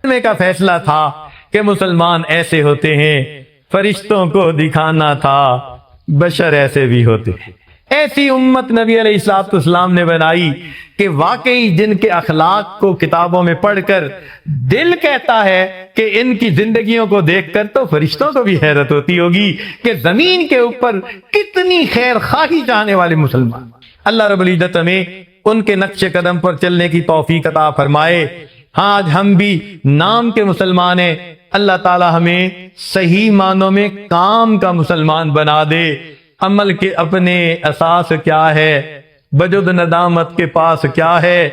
میں کا فیصلہ تھا کہ مسلمان ایسے ہوتے ہیں، فرشتوں کو دکھانا تھا بشر ایسے بھی ہوتے ہیں۔ ایسی امت نبی علیہ الصلوۃ والسلام نے بنائی کہ واقعی جن کے اخلاق کو کتابوں میں پڑھ کر دل کہتا ہے کہ ان کی زندگیوں کو دیکھ کر تو فرشتوں کو بھی حیرت ہوتی ہوگی کہ زمین کے اوپر کتنی خیر خواہی چاہنے والے مسلمان۔ اللہ رب العزت ہمیں ان کے نقش قدم پر چلنے کی توفیق عطا فرمائے۔ آج ہم بھی نام کے مسلمان ہیں، اللہ تعالی ہمیں صحیح معنوں میں کام کا مسلمان بنا دے۔ عمل کے اپنے اساس کیا ہے، بجد ندامت کے پاس کیا ہے،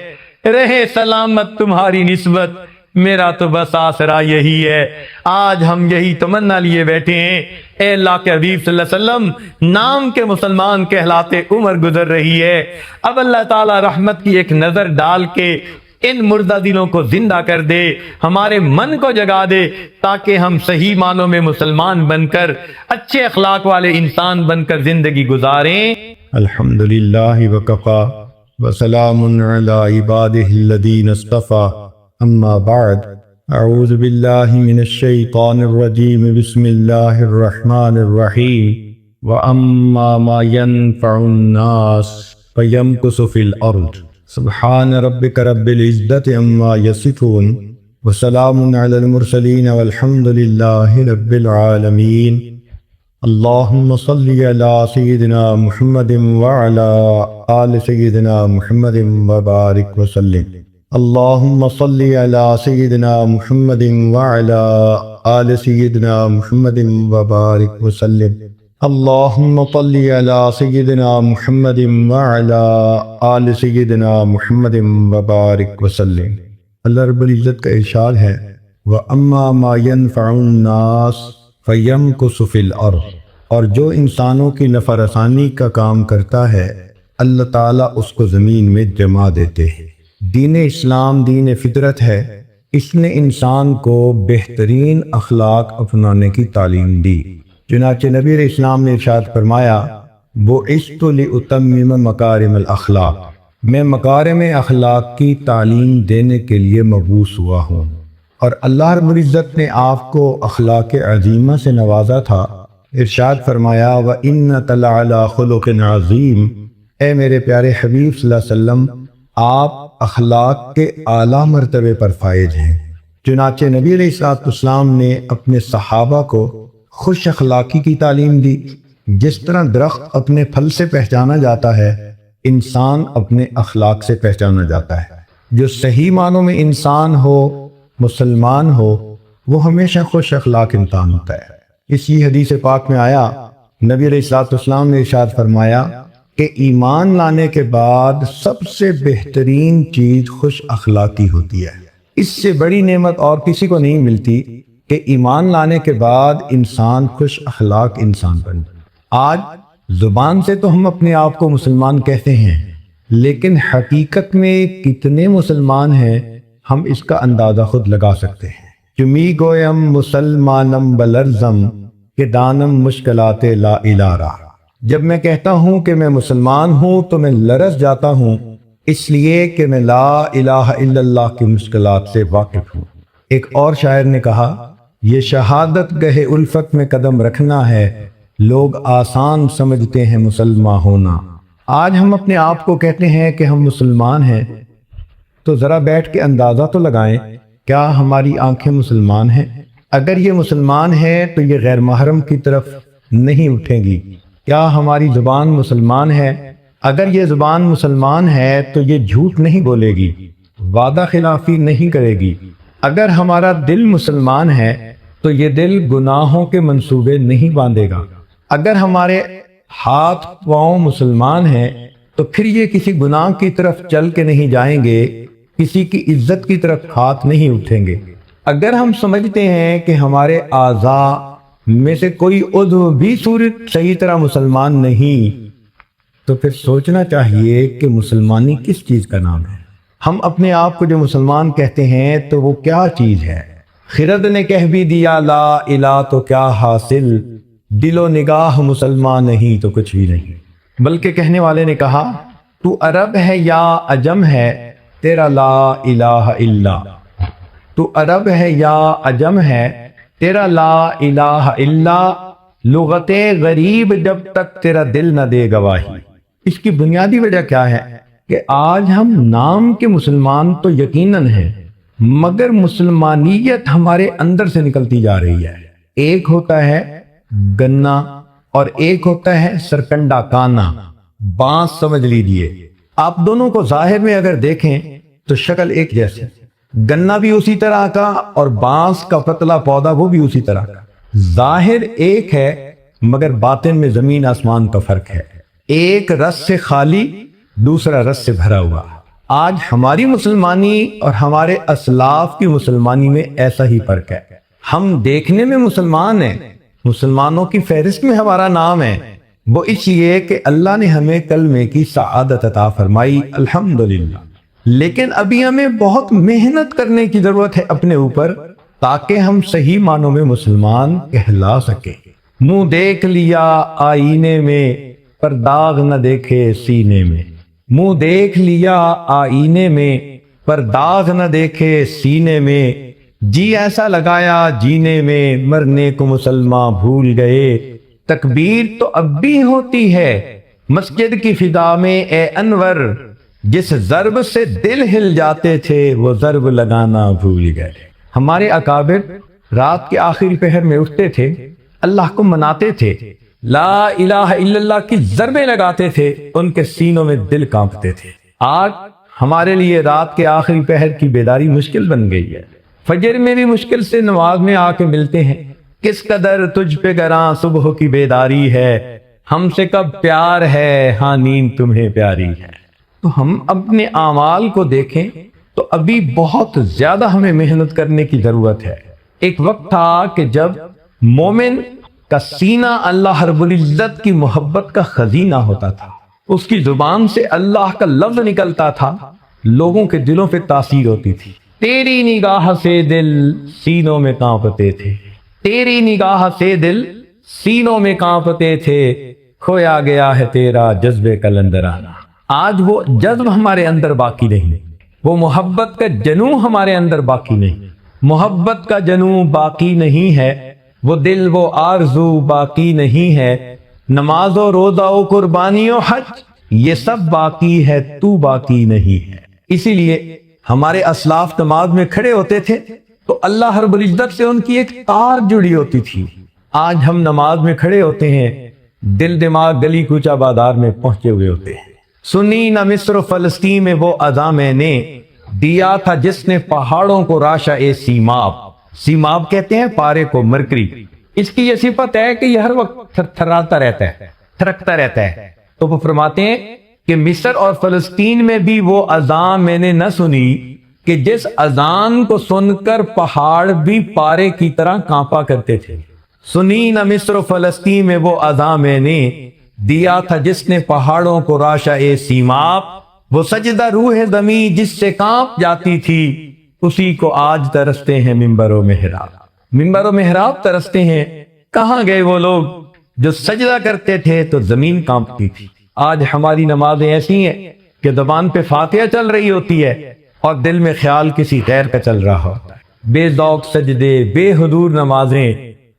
رہے سلامت تمہاری نسبت، میرا تو بس آسرا یہی ہے۔ آج ہم یہی تمنا لیے بیٹھے ہیں، اے اللہ کے حبیب صلی اللہ علیہ وسلم نام کے مسلمان کہلاتے عمر گزر رہی ہے، اب اللہ تعالی رحمت کی ایک نظر ڈال کے ان مردہ دلوں کو زندہ کر دے، ہمارے من کو جگا دے، تاکہ ہم صحیح معنوں میں مسلمان بن کر اچھے اخلاق والے انسان بن کر زندگی گزاریں۔ الحمدللہ وکفا وسلام علی عبادہ الذین اصطفی، اما بعد، اعوذ باللہ من الشیطان الرجیم، بسم اللہ الرحمن الرحیم، وَأَمَّا مَا يَنفَعُ النَّاسَ فَيَمْكُثُ فِي الْأَرْضِ سبحان ربک رب العزت عما یصفون وسلام علی المرسلین والحمد للہ رب العالمین۔ اللہم صلی علی سیدنا محمد وعلی آل سیدنا محمد وبارک وسلم۔ اللہم صلی علی سیدنا محمد وعلی آل سیدنا محمد وبارک وسلم۔ اللہم صلی علی سیدنا محمد وعلی آل سیدنا محمد وبارک وسلم۔ اللہ رب العزت کا ارشاد ہے وَأَمَّا مَا يَنفَعُ النَّاسَ فَيَمْكُثُ فِي الْأَرْضِ، اور جو انسانوں کی نفع رسانی کا کام کرتا ہے اللہ تعالیٰ اس کو زمین میں جما دیتے ہیں۔ دین اسلام دین فطرت ہے، اس نے انسان کو بہترین اخلاق اپنانے کی تعلیم دی۔ چنانچہ نبی علیہ السلام نے ارشاد فرمایا بُعِثْتُ لِأُتَمِّمَ مَكَارِمَ الْأَخْلَاقِ، میں مکارم اخلاق کی تعلیم دینے کے لیے مبعوث ہوا ہوں۔ اور اللہ رب العزت نے آپ کو اخلاق عظیمہ سے نوازا تھا، ارشاد فرمایا وَإِنَّكَ لَعَلَىٰ خُلُقٍ عَظِيمٍ، اے میرے پیارے حبیب صلی اللہ علیہ وسلم آپ اخلاق کے اعلیٰ مرتبے پر فائز ہیں۔ چنانچہ نبی علیہ السلام نے اپنے صحابہ کو خوش اخلاقی کی تعلیم دی۔ جس طرح درخت اپنے پھل سے پہچانا جاتا ہے، انسان اپنے اخلاق سے پہچانا جاتا ہے۔ جو صحیح معنوں میں انسان ہو، مسلمان ہو، وہ ہمیشہ خوش اخلاق انسان ہوتا ہے۔ اسی حدیث پاک میں آیا نبی علیہ السلام نے ارشاد فرمایا کہ ایمان لانے کے بعد سب سے بہترین چیز خوش اخلاقی ہوتی ہے۔ اس سے بڑی نعمت اور کسی کو نہیں ملتی کہ ایمان لانے کے بعد انسان خوش اخلاق انسان بن۔ آج زبان سے تو ہم اپنے آپ کو مسلمان کہتے ہیں، لیکن حقیقت میں کتنے مسلمان ہیں ہم اس کا اندازہ خود لگا سکتے ہیں۔ چمی گویم مسلمانم بلرزم کہ دانم مشکلات لا الارا، جب میں کہتا ہوں کہ میں مسلمان ہوں تو میں لرز جاتا ہوں، اس لیے کہ میں لا الہ الا اللہ کی مشکلات سے واقف ہوں۔ ایک اور شاعر نے کہا یہ شہادت گہ الفت میں قدم رکھنا ہے، لوگ آسان سمجھتے ہیں مسلمان ہونا۔ آج ہم اپنے آپ کو کہتے ہیں کہ ہم مسلمان ہیں، تو ذرا بیٹھ کے اندازہ تو لگائیں کیا ہماری آنکھیں مسلمان ہیں؟ اگر یہ مسلمان ہے تو یہ غیر محرم کی طرف نہیں اٹھیں گی۔ کیا ہماری زبان مسلمان ہے؟ اگر یہ زبان مسلمان ہے تو یہ جھوٹ نہیں بولے گی، وعدہ خلافی نہیں کرے گی۔ اگر ہمارا دل مسلمان ہے تو یہ دل گناہوں کے منصوبے نہیں باندھے گا۔ اگر ہمارے ہاتھ پاؤں مسلمان ہیں تو پھر یہ کسی گناہ کی طرف چل کے نہیں جائیں گے، کسی کی عزت کی طرف ہاتھ نہیں اٹھیں گے۔ اگر ہم سمجھتے ہیں کہ ہمارے اعضاء میں سے کوئی عضو بھی صورت صحیح طرح مسلمان نہیں، تو پھر سوچنا چاہیے کہ مسلمانی کس چیز کا نام ہے۔ ہم اپنے آپ کو جو مسلمان کہتے ہیں تو وہ کیا چیز ہے؟ خرد نے کہہ بھی دیا لا الہ تو کیا حاصل، دل و نگاہ مسلمان نہیں تو کچھ بھی نہیں۔ بلکہ کہنے والے نے کہا تو عرب ہے یا عجم ہے، تیرا لا الہ الا، تو عرب ہے یا عجم ہے، تیرا لا الہ الا لغت غریب جب تک تیرا دل نہ دے گواہی۔ اس کی بنیادی وجہ کیا ہے کہ آج ہم نام کے مسلمان تو یقیناً ہیں، مگر مسلمانیت ہمارے اندر سے نکلتی جا رہی ہے۔ ایک ہوتا ہے گنا اور ایک ہوتا ہے سرکنڈا کانا، بانس سمجھ لیجئے۔ آپ دونوں کو ظاہر میں اگر دیکھیں تو شکل ایک جیسی، گنا بھی اسی طرح کا اور بانس کا پتلا پودا وہ بھی اسی طرح کا۔ ظاہر ایک ہے مگر باطن میں زمین آسمان کا فرق ہے۔ ایک رس سے خالی، دوسرا رس سے بھرا ہوا۔ آج ہماری مسلمانی اور ہمارے اسلاف کی مسلمانی میں ایسا ہی فرق ہے۔ ہم دیکھنے میں مسلمان ہیں، مسلمانوں کی فہرست میں ہمارا نام ہے، وہ اس لیے کہ اللہ نے ہمیں کلمے کی سعادت عطا فرمائی، الحمدللہ۔ لیکن ابھی ہمیں بہت محنت کرنے کی ضرورت ہے اپنے اوپر، تاکہ ہم صحیح معنوں میں مسلمان کہلا سکیں۔ منہ دیکھ لیا آئینے میں پر داغ نہ دیکھے سینے میں، منہ دیکھ لیا آئینے میں پر داغ نہ دیکھے سینے میں، جی ایسا لگایا جینے میں مرنے کو مسلمان بھول گئے، تکبیر تو اب بھی ہوتی ہے مسجد کی فضا میں اے انور، جس ضرب سے دل ہل جاتے تھے وہ ضرب لگانا بھول گئے۔ ہمارے اکابر رات کے آخری پہر میں اٹھتے تھے، اللہ کو مناتے تھے، لا الہ الا اللہ کی ضربیں لگاتے تھے، ان کے سینوں میں دل کانپتے تھے۔ آج ہمارے لیے رات کے آخری پہر کی بیداری مشکل بن گئی ہے، فجر میں بھی مشکل سے نماز میں آ کے ملتے ہیں۔ کس قدر تجھ پہ گراں صبح کی بیداری ہے، ہم سے کب پیار ہے ہاں نیند تمہیں پیاری ہے۔ تو ہم اپنے اعمال کو دیکھیں تو ابھی بہت زیادہ ہمیں محنت کرنے کی ضرورت ہے۔ ایک وقت تھا کہ جب مومن کا سینہ اللہ رب العزت کی محبت کا خزینہ ہوتا تھا، اس کی زبان سے اللہ کا لفظ نکلتا تھا، لوگوں کے دلوں پہ تاثیر ہوتی تھی۔ تیری نگاہ سے دل سینوں میں کانپتے تھے، تیری نگاہ سے دل سینوں میں کانپتے تھے، کھویا گیا ہے تیرا جذب کلندرانہ۔ آج وہ جذب ہمارے اندر باقی نہیں، وہ محبت کا جنوں ہمارے اندر باقی نہیں، محبت کا جنوں باقی نہیں ہے، وہ دل وہ آرزو باقی نہیں ہے، نماز و روزہ و قربانی و حج یہ سب باقی ہے، تو باقی نہیں ہے۔ اسی لیے ہمارے اسلاف نماز میں کھڑے ہوتے تھے تو اللہ رب العزت سے ان کی ایک تار جڑی ہوتی تھی۔ آج ہم نماز میں کھڑے ہوتے ہیں، دل دماغ گلی کوچہ بازار میں پہنچے ہوئے ہوتے ہیں۔ سنی نہ مصر و فلسطین میں وہ عزا میں نے دیا تھا جس نے پہاڑوں کو راشا اے سیماب، سیماب کہتے ہیں پارے کو، مرکری۔ اس کی یہ صفت ہے کہ یہ ہر وقت تھرتھراتا رہتا ہے، تھرکتا رہتا ہے۔ تو وہ فرماتے ہیں کہ مصر اور فلسطین میں بھی وہ اذان میں نے نہ سنی کہ جس اذان کو سن کر پہاڑ بھی پارے کی طرح کانپا کرتے تھے۔ سنی نہ مصر و فلسطین میں وہ اذان میں نے دیا تھا جس نے پہاڑوں کو راشا اے سیماب، وہ سجدہ روح زمیں جس سے کانپ جاتی تھی، اسی کو آج ترستے ہیں منبر و محراب۔ منبر و محراب ترستے ہیں، کہاں گئے وہ لوگ جو سجدہ کرتے تھے تو زمین کانپتی تھی۔ آج ہماری نمازیں ایسی ہیں کہ زبان پہ فاتحہ چل رہی ہوتی ہے اور دل میں خیال کسی غیر کا چل رہا ہوتا ہے۔ بے ذوق سجدے، بے حضور نمازیں،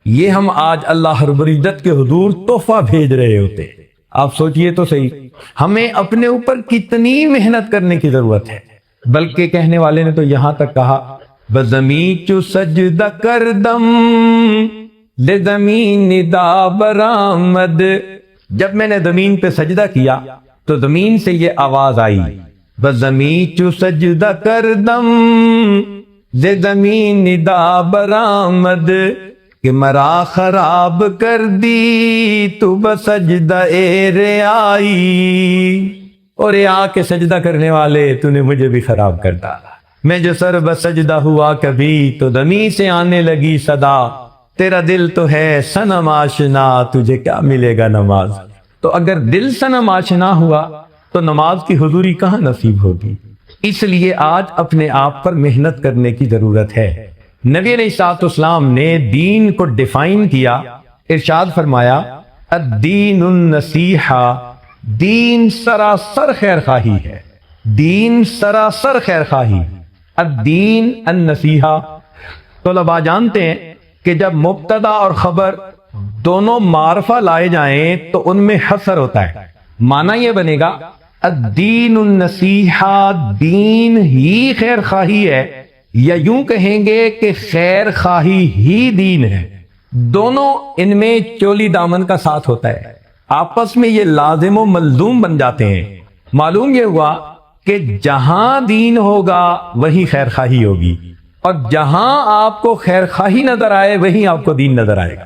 یہ ہم آج اللہ رب العزت کے حضور تحفہ بھیج رہے ہوتے ہیں۔ آپ سوچئے تو صحیح، ہمیں اپنے اوپر کتنی محنت کرنے کی ضرورت ہے۔ بلکہ کہنے والے نے تو یہاں تک کہا بزمین چو سجدہ کردم لزمین ندا برآمد، جب میں نے زمین پہ سجدہ کیا تو زمین سے یہ آواز آئی، بزمین چو سجدہ کردم لزمین ندا برآمد، کہ مرا خراب کر دی تو بسجدہ اے ریائی، اور ریا کے سجدہ کرنے والے تو نے مجھے بھی خراب کر ڈالا۔ میں جو سر بسجدہ ہوا کبھی تو زمین سے آنے لگی صدا، تیرا دل تو ہے صنم آشنا تجھے کیا ملے گا نماز۔ تو اگر دل صنم آشنا ہوا تو نماز کی حضوری کہاں نصیب ہوگی؟ اس لیے آج اپنے آپ پر محنت کرنے کی ضرورت ہے۔ نبی علیہ الصلوۃ والسلام نے دین کو ڈیفائن کیا، ارشاد فرمایا الدین النصیحہ، دین سراسر خیر خواہی ہے، دین سراسر خیر خواہی۔ الدین النصیحہ۔ طلباء جانتے ہیں کہ جب مبتدا اور خبر دونوں معرفہ لائے جائیں تو ان میں حصر ہوتا ہے، معنی یہ بنے گا الدین النصیحہ، دین ہی خیر خواہی ہے، یا یوں کہیں گے کہ خیر خواہی ہی دین ہے۔ دونوں ان میں چولی دامن کا ساتھ ہوتا ہے، آپس میں یہ لازم و ملزوم بن جاتے ہیں۔ معلوم یہ ہوا کہ جہاں دین ہوگا وہیں خیر خواہی ہوگی، اور جہاں آپ کو خیر خواہی نظر آئے وہیں آپ کو دین نظر آئے گا۔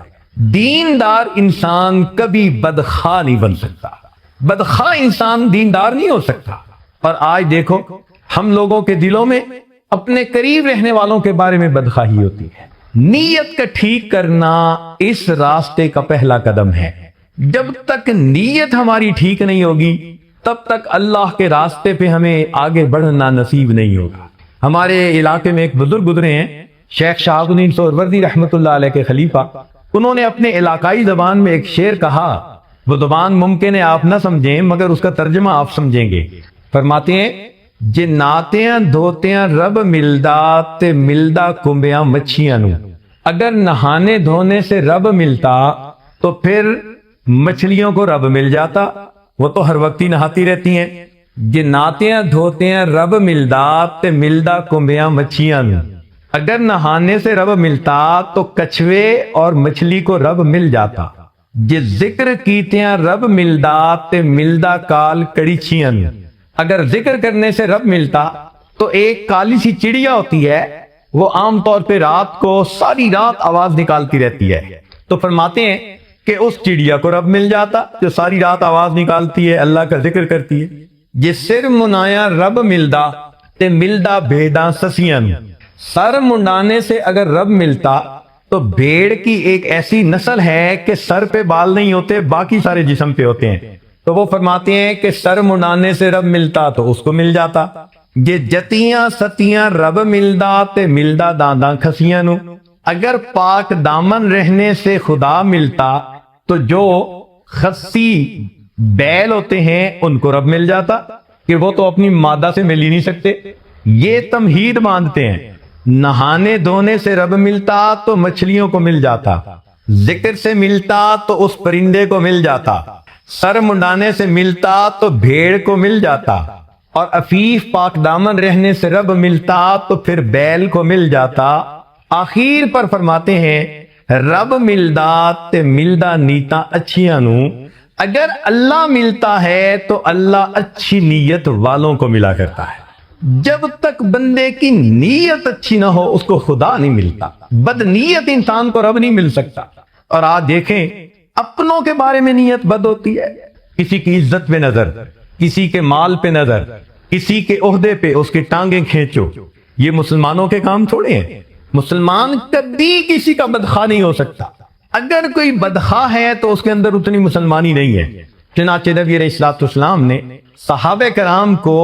دیندار انسان کبھی بدخواہ نہیں بن سکتا، بدخواہ انسان دیندار نہیں ہو سکتا۔ اور آج دیکھو ہم لوگوں کے دلوں میں اپنے قریب رہنے والوں کے بارے میں بدخواہی ہوتی ہے۔ نیت کا ٹھیک کرنا اس راستے کا پہلا قدم ہے۔ جب تک نیت ہماری ٹھیک نہیں ہوگی تب تک اللہ کے راستے پہ ہمیں آگے بڑھنا نصیب نہیں ہوگا۔ ہمارے علاقے میں ایک بزرگ گزرے ہیں، شیخ شہاب الدین سہروردی رحمۃ اللہ علیہ کے خلیفہ۔ انہوں نے اپنے علاقائی زبان میں ایک شعر کہا، وہ زبان ممکن ہے آپ نہ سمجھیں مگر اس کا ترجمہ آپ سمجھیں گے۔ فرماتے ہیں جے ناتیاں دھوتیاں رب ملدا تے ملدا کنبیاں مچھیاں نو۔ اگر نہانے دھونے سے رب ملتا تو پھر مچھلیوں کو رب مل جاتا، وہ تو ہر وقت ہی نہاتی رہتی ہیں۔ جے ناتیاں دھوتیاں رب ملدا تے ملدا کنبیاں مچھیاں نو۔ اگر نہانے سے رب ملتا تو کچھوے اور مچھلی کو رب مل جاتا۔ جے ذکر کیتیاں رب ملدا تے ملدا کال کڑیچیاں نو۔ اگر ذکر کرنے سے رب ملتا تو ایک کالی سی چڑیا ہوتی ہے، وہ عام طور پہ رات کو ساری رات آواز نکالتی رہتی ہے، تو فرماتے ہیں کہ اس چڑیا کو رب مل جاتا جو ساری رات آواز نکالتی ہے، اللہ کا ذکر کرتی ہے۔ جس سر منایا رب ملدا تے ملدا بھیڑاں سسیاں نو۔ سر منڈانے سے اگر رب ملتا تو بھیڑ کی ایک ایسی نسل ہے کہ سر پہ بال نہیں ہوتے، باقی سارے جسم پہ ہوتے ہیں، تو وہ فرماتے ہیں کہ سر منڈانے سے رب ملتا تو اس کو مل جاتا۔ یہ جتیاں ستیاں رب ملدا تے ملدا دانداں کھسیاں نو۔ اگر پاک دامن رہنے سے خدا ملتا تو جو خسی بیل ہوتے ہیں ان کو رب مل جاتا، کہ وہ تو اپنی مادہ سے مل ہی نہیں سکتے۔ یہ تمہید باندھتے ہیں، نہانے دھونے سے رب ملتا تو مچھلیوں کو مل جاتا، ذکر سے ملتا تو اس پرندے کو مل جاتا، سر منڈانے سے ملتا تو بھیڑ کو مل جاتا، اور عفیف پاک دامن رہنے سے رب ملتا تو پھر بیل کو مل جاتا۔ آخر پر فرماتے ہیں رب ملدا تے ملدا نیتاں اچھیاں نو۔ اگر اللہ ملتا ہے تو اللہ اچھی نیت والوں کو ملا کرتا ہے۔ جب تک بندے کی نیت اچھی نہ ہو اس کو خدا نہیں ملتا، بد نیت انسان کو رب نہیں مل سکتا۔ اور آج دیکھیں اپنوں کے بارے میں نیت بد ہوتی ہے، کسی کی عزت پہ نظر، کسی کے مال پہ نظر، کسی کے عہدے پہ اس کی ٹانگیں کھینچو۔ یہ مسلمانوں کے کام تھوڑے ہیں۔ مسلمان کبھی کسی کا بدخواہ نہیں ہو سکتا۔ اگر کوئی بدخواہ ہے تو اس کے اندر اتنی مسلمانی نہیں ہے۔ چنانچہ نبی علیہ الصلوۃ والسلام نے صحابہ کرام کو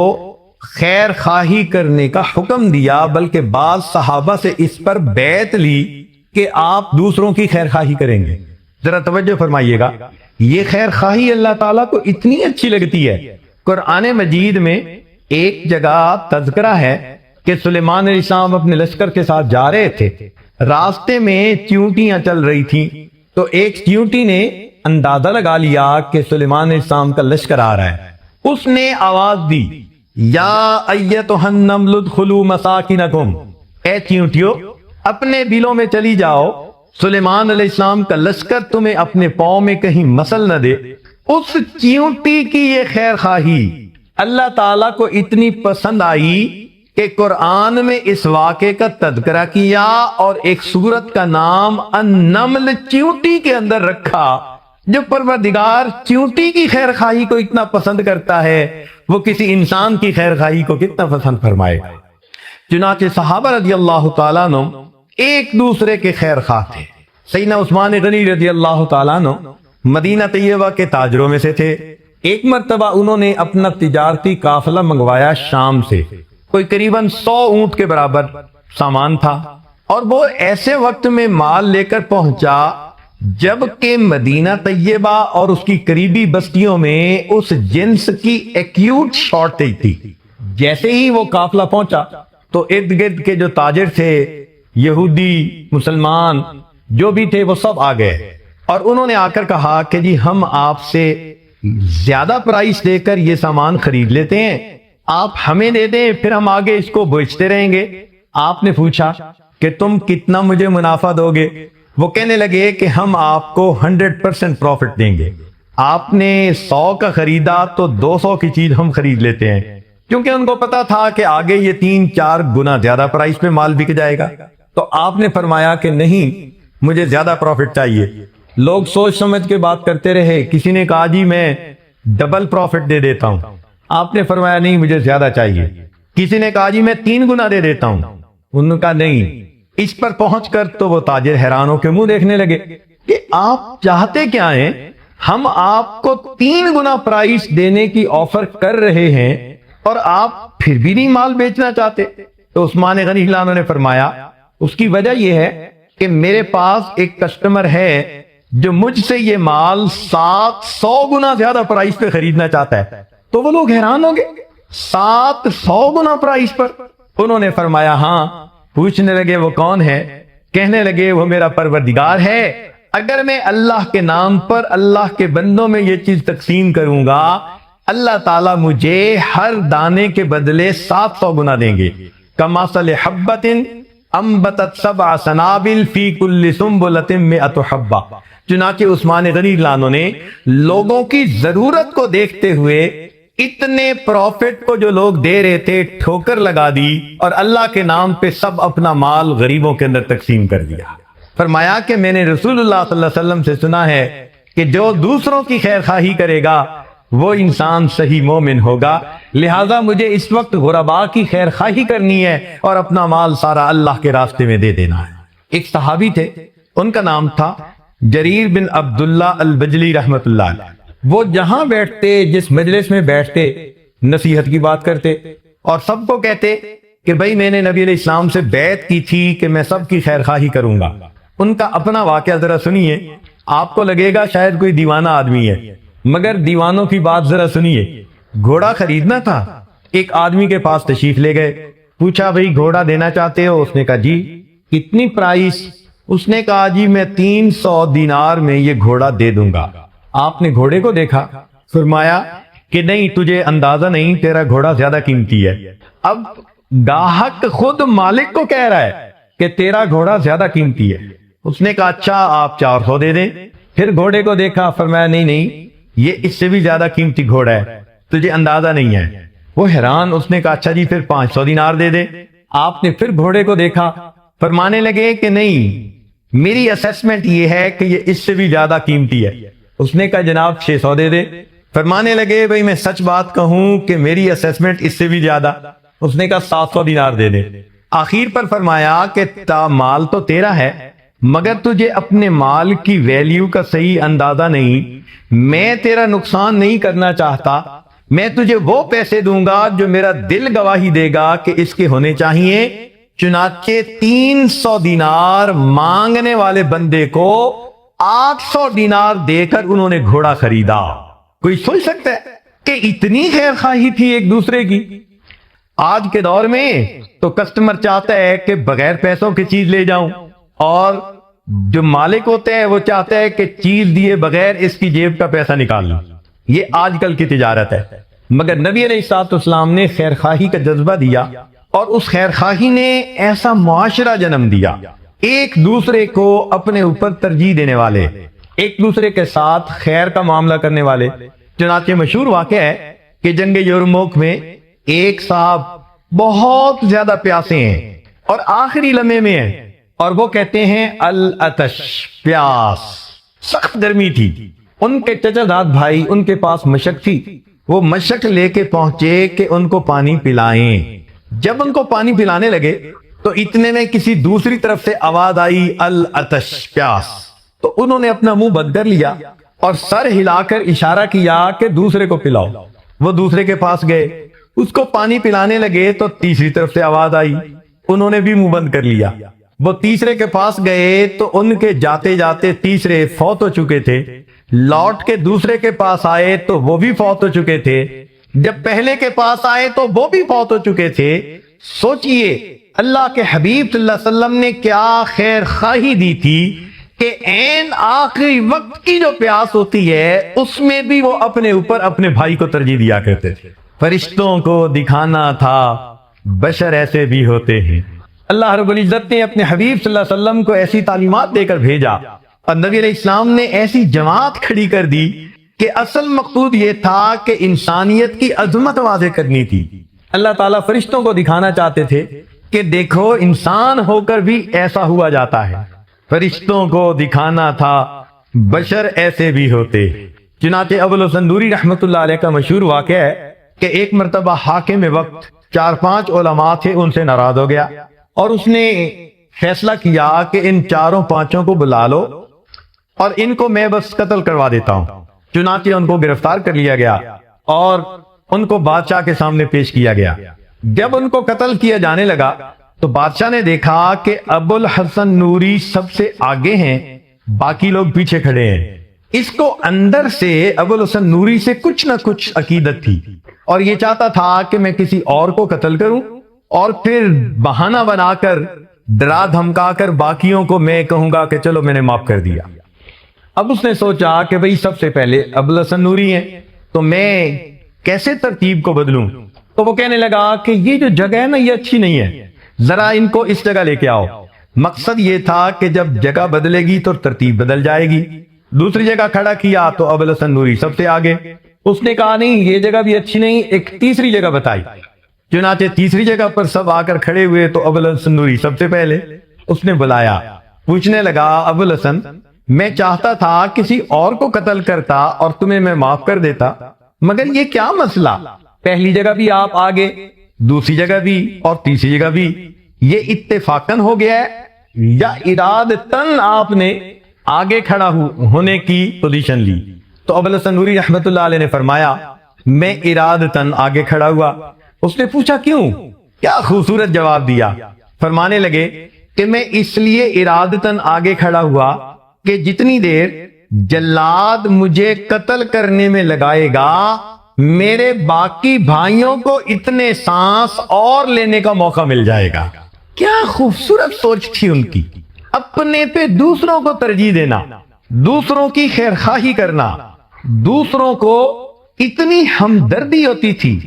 خیر خواہی کرنے کا حکم دیا، بلکہ بعض صحابہ سے اس پر بیعت لی کہ آپ دوسروں کی خیر خواہی کریں گے۔ ذرا توجہ فرمائیے گا، یہ خیر خواہی اللہ تعالیٰ کو اتنی اچھی لگتی ہے۔ قرآن مجید میں ایک جگہ تذکرہ ہے کہ سلیمان علیہ السلام اپنے لشکر کے ساتھ جا رہے تھے، راستے میں چیونٹیاں چل رہی تھیں، تو ایک چیونٹی نے اندازہ لگا لیا کہ سلیمان علیہ السلام کا لشکر آ رہا ہے۔ اس نے آواز دی، یا ایتھا النمل ادخلوا مساکنکم، اے چیونٹیو اپنے بلوں میں چلی جاؤ، سلیمان علیہ السلام کا لشکر تمہیں اپنے پاؤں میں کہیں مسل نہ دے۔ اس چیونٹی کی یہ خیر خواہی اللہ تعالیٰ کو اتنی پسند آئی کہ قرآن میں اس واقعے کا تذکرہ کیا اور ایک سورت کا نام النمل چیونٹی کے اندر رکھا۔ جو پروردگار چیونٹی کی خیر خواہی کو اتنا پسند کرتا ہے وہ کسی انسان کی خیر خواہی کو کتنا پسند فرمائے گا۔ چنانچہ صحابہ رضی اللہ تعالیٰ عنہ ایک دوسرے کے خیر خواہ تھے۔ سیدنا عثمان غنی رضی اللہ تعالیٰ عنہ مدینہ طیبہ کے تاجروں میں سے تھے۔ ایک مرتبہ انہوں نے اپنا تجارتی قافلہ منگوایا شام سے، کوئی قریباً 100 اونٹ کے برابر سامان تھا، اور وہ ایسے وقت میں مال لے کر پہنچا جب کہ مدینہ طیبہ اور اس کی قریبی بستیوں میں اس جنس کی ایکیوٹ شارٹیج تھی۔ جیسے ہی وہ قافلہ پہنچا تو ارد گرد کے جو تاجر تھے، یہودی، مسلمان جو بھی تھے، وہ سب آ گئے اور انہوں نے آ کر کہا کہ جی ہم آپ سے زیادہ پرائس دے کر یہ سامان خرید لیتے ہیں، آپ ہمیں دے دیں، پھر ہم آگے اس کو بیچتے رہیں گے۔ آپ نے پوچھا کہ تم کتنا مجھے منافع دو گے؟ وہ کہنے لگے کہ ہم آپ کو 100% پروفٹ دیں گے۔ آپ نے 100 کا خریدا تو 200 کی چیز ہم خرید لیتے ہیں، کیونکہ ان کو پتا تھا کہ آگے یہ 3-4 گنا زیادہ پرائس پہ مال بک جائے گا۔ تو آپ نے فرمایا کہ نہیں، مجھے زیادہ پروفٹ چاہیے۔ لوگ سوچ سمجھ کے بات کرتے رہے، کسی نے کہا جی میں ڈبل پروفٹ دے دیتا ہوں۔ آپ نے فرمایا نہیں، مجھے زیادہ چاہیے۔ کسی نے کہا جی میں 3 گنا دے دیتا ہوں، انہوں نے کہا نہیں۔ اس پر پہنچ کر تو وہ تاجر حیرانوں کے منہ دیکھنے لگے کہ آپ چاہتے کیا ہیں؟ ہم آپ کو 3 گنا پرائس دینے کی آفر کر رہے ہیں اور آپ پھر بھی نہیں مال بیچنا چاہتے۔ تو عثمان غنی اللہ عنہ نے فرمایا اس کی وجہ یہ ہے کہ میرے پاس ایک کسٹمر ہے جو مجھ سے یہ مال 700 گنا زیادہ پرائس پہ خریدنا چاہتا ہے۔ تو وہ لوگ حیران ہو گئے، 700 گنا پرائس پر؟ انہوں نے فرمایا ہاں۔ پوچھنے لگے وہ کون ہے؟ کہنے لگے وہ میرا پروردگار ہے، اگر میں اللہ کے نام پر اللہ کے بندوں میں یہ چیز تقسیم کروں گا، اللہ تعالیٰ مجھے ہر دانے کے بدلے 700 گنا دیں گے۔ کمثل حبۃ انبتت 7 سنابل فی کل سنبلۃ 100 حبہ۔ چنانچہ عثمان غنی اللہ عنہ نے لوگوں کی ضرورت کو دیکھتے ہوئے اتنے پروفٹ کو جو لوگ دے رہے تھے ٹھوکر لگا دی اور اللہ کے نام پہ سب اپنا مال غریبوں کے اندر تقسیم کر دیا۔ فرمایا کہ میں نے رسول اللہ صلی اللہ علیہ وسلم سے سنا ہے کہ جو دوسروں کی خیر خواہی کرے گا وہ انسان صحیح مومن ہوگا، لہذا مجھے اس وقت غرباء کی خیر خواہی کرنی ہے اور اپنا مال سارا اللہ کے راستے میں دے دینا ہے۔ ایک صحابی تھے، ان کا نام تھا جریر بن عبداللہ البجلی رحمت اللہ علیہ۔ وہ جہاں بیٹھتے، جس مجلس میں بیٹھتے، نصیحت کی بات کرتے اور سب کو کہتے کہ بھائی میں نے نبی علیہ السلام سے بیعت کی تھی کہ میں سب کی خیر خواہی کروں گا۔ ان کا اپنا واقعہ ذرا سنیے، آپ کو لگے گا شاید کوئی دیوانہ آدمی ہے، مگر دیوانوں کی بات ذرا سنیے۔ گھوڑا خریدنا تھا، ایک آدمی کے پاس تشریف لے گئے، پوچھا بھائی گھوڑا دینا چاہتے ہو؟ اس نے کہا جی۔ کتنی پرائس؟ اس نے کہا جی میں 300 دینار میں یہ گھوڑا دے دوں گا۔ آپ نے گھوڑے کو دیکھا، فرمایا کہ نہیں تجھے اندازہ نہیں، تیرا گھوڑا زیادہ قیمتی ہے۔ اب گاہک خود مالک کو کہہ رہا ہے کہ تیرا گھوڑا زیادہ قیمتی ہے۔ اس نے کہا اچھا آپ 400 دے دیں۔ پھر گھوڑے کو دیکھا، فرمایا نہیں نہیں، یہ اس سے بھی زیادہ قیمتی گھوڑا ہے، تجھے اندازہ نہیں ہے۔ وہ حیران، اس نے کہا اچھا جی پھر 500 دینار دے دے۔ آپ نے پھر گھوڑے کو دیکھا، فرمانے لگے کہ نہیں، میری اسیسمنٹ یہ ہے کہ یہ اس سے بھی زیادہ قیمتی ہے۔ اس نے کہا جناب 600 دے دے۔ فرمانے لگے بھئی میں سچ بات کہوں کہ میری اسیسمنٹ اس سے بھی زیادہ۔ اس نے کہا 700 دینار دے دے۔ آخر پر فرمایا کہ مال تو تیرا ہے، مگر تجھے اپنے مال کی ویلیو کا صحیح اندازہ نہیں، میں تیرا نقصان نہیں کرنا چاہتا، میں تجھے وہ پیسے دوں گا جو میرا دل گواہی دے گا کہ اس کے ہونے چاہیے۔ چنانچہ 300 دینار مانگنے والے بندے کو 800 دینار دے کر انہوں نے گھوڑا خریدا۔ کوئی سوچ سکتا ہے کہ اتنی خیر خواہی تھی ایک دوسرے کی؟ آج کے دور میں تو کسٹمر چاہتا ہے کہ بغیر پیسوں کی چیز لے جاؤں، اور جو مالک ہوتے ہیں وہ چاہتا ہے کہ چیز دیے بغیر اس کی جیب کا پیسہ نکال لوں۔ یہ آج کل کی تجارت ہے، مگر نبی علیہ الصلوۃ والسلام نے خیر خواہی کا جذبہ دیا اور اس خیر خواہی نے ایسا معاشرہ جنم دیا، ایک دوسرے کو اپنے اوپر ترجیح دینے والے، ایک دوسرے کے ساتھ خیر کا معاملہ کرنے والے۔ چنانچہ مشہور واقعہ ہے کہ جنگ یرموک میں ایک صاحب بہت زیادہ پیاسے ہیں اور آخری لمحے میں ہیں، اور وہ کہتے ہیں العطش، پیاس، سخت گرمی تھی۔ ان کے چچا زاد بھائی ان کے پاس مشک تھی، وہ مشک لے کے پہنچے کہ ان کو پانی پلائیں۔ جب ان کو پانی پلانے لگے تو اتنے میں کسی دوسری طرف سے آواز آئی العطش، پیاس۔ تو انہوں نے اپنا منہ بند کر لیا اور سر ہلا کر اشارہ کیا کہ دوسرے کو پلاؤ۔ وہ دوسرے کے پاس گئے، اس کو پانی پلانے لگے تو تیسری طرف سے آواز آئی، انہوں نے بھی منہ بند کر لیا۔ وہ تیسرے کے پاس گئے تو ان کے جاتے جاتے تیسرے فوت ہو چکے تھے، لوٹ کے دوسرے کے پاس آئے تو وہ بھی فوت ہو چکے تھے، جب پہلے کے پاس آئے تو وہ بھی فوت ہو چکے تھے۔ سوچئے اللہ کے حبیب صلی اللہ علیہ وسلم نے کیا خیر خواہی دی تھی کہ عین آخری وقت کی جو پیاس ہوتی ہے اس میں بھی وہ اپنے اوپر اپنے بھائی کو ترجیح دیا کرتے تھے۔ فرشتوں کو دکھانا تھا بشر ایسے بھی ہوتے ہیں۔ اللہ رب العزت نے اپنے حبیب صلی اللہ علیہ وسلم کو ایسی تعلیمات دے کر بھیجا اور نبی علیہ السلام نے ایسی جماعت کھڑی کر دی کہ اصل مقصود یہ تھا کہ انسانیت کی عظمت واضح کرنی تھی۔ اللہ تعالیٰ فرشتوں کو دکھانا چاہتے تھے کہ دیکھو انسان ہو کر بھی ایسا ہوا جاتا ہے۔ فرشتوں کو دکھانا تھا بشر ایسے بھی ہوتے۔ چنانچہ ابو الحسن نوری رحمت اللہ علیہ کا مشہور واقعہ ہے کہ ایک مرتبہ حاکم وقت 4-5 علماء تھے، ان سے ناراض ہو گیا اور اس نے فیصلہ کیا کہ ان 4-5 کو بلا لو اور ان کو میں بس قتل کروا دیتا ہوں۔ چنانچہ ان کو گرفتار کر لیا گیا اور ان کو بادشاہ کے سامنے پیش کیا گیا۔ جب ان کو قتل کیا جانے لگا تو بادشاہ نے دیکھا کہ ابو الحسن نوری سب سے آگے ہیں، باقی لوگ پیچھے کھڑے ہیں۔ اس کو اندر سے ابو الحسن نوری سے کچھ نہ کچھ عقیدت تھی اور یہ چاہتا تھا کہ میں کسی اور کو قتل کروں اور پھر بہانہ بنا کر ڈرا دھمکا کر باقیوں کو میں کہوں گا کہ چلو میں نے معاف کر دیا۔ اب اس نے سوچا کہ بھئی سب سے پہلے ابو الحسن نوری ہیں تو میں کیسے ترتیب کو بدلوں؟ تو وہ کہنے لگا کہ یہ جو جگہ ہے نا یہ اچھی نہیں ہے، ذرا ان کو اس جگہ لے کے آؤ۔ مقصد یہ تھا کہ جب جگہ بدلے گی تو ترتیب بدل جائے گی۔ دوسری جگہ کھڑا کیا تو ابو الحسن نوری سب سے آگے۔ اس نے کہا نہیں یہ جگہ بھی اچھی نہیں، ایک تیسری جگہ بتائی۔ چنانچہ تیسری جگہ پر سب آ کر کھڑے ہوئے تو ابو الحسن نوری سب سے پہلے۔ اس نے بلایا، پوچھنے لگا ابو الحسن میں چاہتا تھا کسی اور کو قتل کرتا اور تمہیں میں معاف کر دیتا، مگر یہ کیا مسئلہ؟ پہلی جگہ بھی آپ آگے، دوسری جگہ بھی اور تیسری جگہ بھی، یہ اتفاقاً ہو گیا ہے یا ارادتاً آپ نے آگے کھڑا ہونے کی پوزیشن لی؟ تو ابو الحسن نوری رحمت اللہ علیہ نے فرمایا میں ارادتاً آگے کھڑا ہوا۔ اس نے پوچھا کیوں؟ کیا خوبصورت جواب دیا۔ فرمانے لگے کہ میں اس لیے ارادتاً آگے کھڑا ہوا کہ جتنی دیر جلاد مجھے قتل کرنے میں لگائے گا میرے باقی بھائیوں کو اتنے سانس اور لینے کا موقع مل جائے گا۔ کیا خوبصورت سوچ تھی ان کی، اپنے پہ دوسروں کو ترجیح دینا، دوسروں کی خیر خواہی کرنا، دوسروں کو اتنی ہمدردی ہوتی تھی۔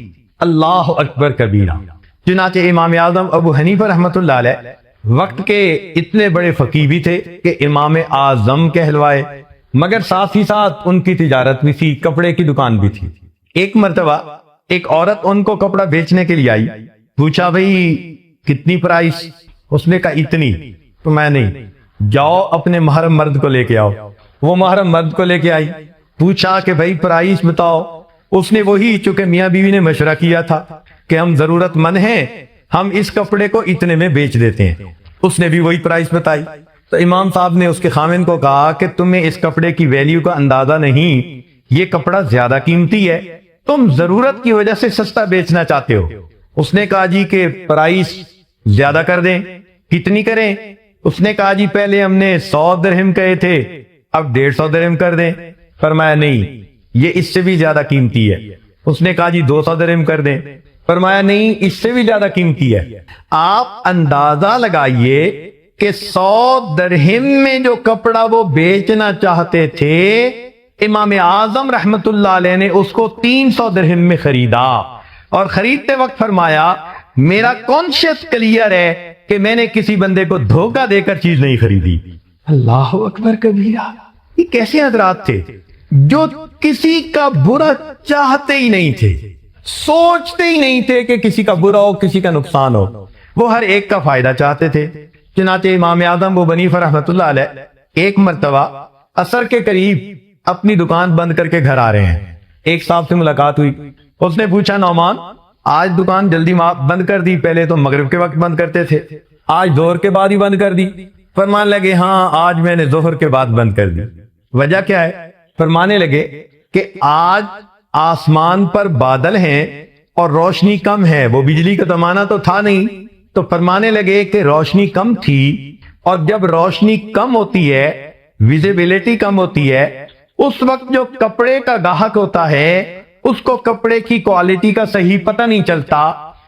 اللہ اکبر کبیرہ۔ چنانچہ امام اعظم ابو حنیفہ رحمت اللہ علیہ وقت کے اتنے بڑے فقیہ بھی تھے کہ امام اعظم کہلوائے، مگر ساتھ ہی ساتھ ان کی تجارت بھی تھی، کپڑے کی دکان بھی تھی۔ ایک مرتبہ ایک عورت ان کو کپڑا بیچنے کے لیے آئی، پوچھا بھئی کتنی پرائس؟ اس نے کہا اتنی۔ تو میں نہیں، جاؤ اپنے محرم مرد کو لے کے آؤ۔ وہ محرم مرد کو لے کے آئی، پوچھا کہ بھئی پرائس بتاؤ۔ اس نے وہی، چونکہ میاں بیوی نے مشورہ کیا تھا کہ ہم ضرورت مند ہیں، ہم اس کپڑے کو اتنے میں بیچ دیتے ہیں، اس نے بھی وہی پرائس بتائی۔ تو امام صاحب نے اس کے خامن کو کہا کہ تمہیں اس کپڑے کی ویلیو کا اندازہ نہیں، یہ کپڑا زیادہ قیمتی ہے، تم ضرورت کی وجہ سے سستا بیچنا چاہتے ہو۔ اس نے کہا جی کہ پرائس زیادہ کر دیں، کتنی کریں؟ اس نے کہا جی پہلے ہم نے 100 درہم کہے تھے، اب 150 درہم کر دیں۔ فرمایا نہیں یہ اس سے بھی زیادہ قیمتی ہے۔ اس نے کہا جی 200 درہم کر دیں۔ فرمایا نہیں اس سے بھی زیادہ قیمتی ہے۔ آپ اندازہ لگائیے کہ 100 درہم میں جو کپڑا وہ بیچنا چاہتے تھے، امام اعظم رحمت اللہ علیہ نے اس کو 300 درہم میں خریدا، اور خریدتے وقت فرمایا میرا کانشیس کلیئر ہے کہ میں نے کسی بندے کو دھوکہ دے کر چیز نہیں خریدی۔ اللہ اکبر کبیرہ۔ یہ کیسے حضرات تھے جو کسی کا برا چاہتے ہی نہیں تھے، سوچتے ہی نہیں تھے کہ کسی کا برا ہو، کسی کا نقصان ہو، وہ ہر ایک کا فائدہ چاہتے تھے۔ چنانچہ امام اعظم ابو حنیفہ رحمۃ اللہ علیہ ایک مرتبہ عصر کے قریب اپنی دکان بند کر کے گھر آ رہے ہیں، ایک صاحب سے ملاقات ہوئی۔ اس نے پوچھا نعمان آج دکان جلدی بند کر دی؟ پہلے تو مغرب کے وقت بند کرتے تھے، آج ظہر کے بعد ہی بند کر دی؟ فرمان لگے ہاں آج میں نے ظہر کے بعد بند کر دی۔ وجہ کیا ہے؟ فرمانے لگے کہ آج آسمان پر بادل ہیں اور روشنی کم ہے، وہ بجلی کا زمانہ تو تھا نہیں، تو فرمانے لگے کہ روشنی کم تھی، اور جب روشنی کم ہوتی ہے، ویزیبلٹی کم ہوتی ہے، اس وقت جو کپڑے کا گاہک ہوتا ہے اس کو کپڑے کی کوالٹی کا صحیح پتہ نہیں چلتا،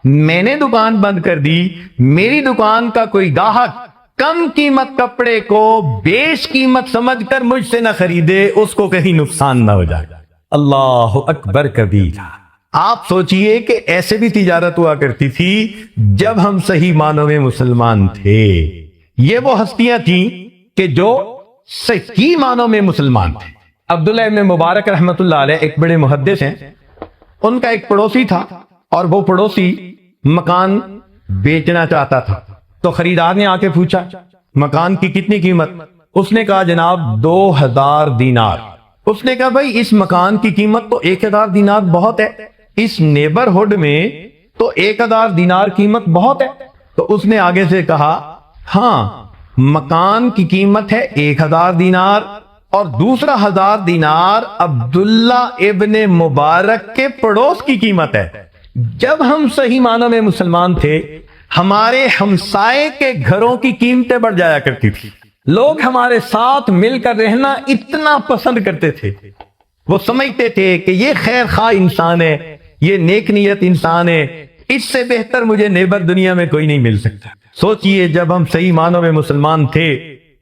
میں نے دکان بند کر دی، میری دکان کا کوئی گاہک کم قیمت کپڑے کو بیش قیمت سمجھ کر مجھ سے نہ خریدے، اس کو کہیں نقصان نہ ہو جائے۔ اللہ اکبر کبیرہ۔ آپ سوچئے کہ ایسے بھی تجارت ہوا کرتی تھی جب ہم صحیح معنوں میں مسلمان تھے۔ یہ وہ ہستیاں تھیں کہ جو صحیح معنوں میں مسلمان تھے۔ عبداللہ ابن مبارک رحمت اللہ علیہ ایک بڑے محدث ہیں، ان کا ایک پڑوسی تھا اور وہ پڑوسی مکان بیچنا چاہتا تھا۔ تو خریدار نے آ کے پوچھا مکان کی کتنی قیمت؟ اس نے کہا جناب 2000 دینار۔ اس نے کہا بھائی اس مکان کی قیمت تو 1000 دینار بہت ہے، اس نیبرہڈ میں تو 1000 دینار قیمت بہت ہے۔ تو اس نے آگے سے کہا ہاں مکان کی قیمت ہے 1000 دینار اور دوسرا 1000 دینار عبداللہ ابن مبارک کے پڑوس کی قیمت ہے۔ جب ہم صحیح معنوں میں مسلمان تھے، ہمارے ہمسائے کے گھروں کی قیمتیں بڑھ جایا کرتی تھی۔ لوگ ہمارے ساتھ مل کر رہنا اتنا پسند کرتے تھے، وہ سمجھتے تھے کہ یہ خیر خواہ انسان ہے، یہ نیک نیت انسان ہے، اس سے بہتر مجھے نیبر دنیا میں کوئی نہیں مل سکتا۔ سوچئے جب ہم صحیح معنوں میں مسلمان تھے،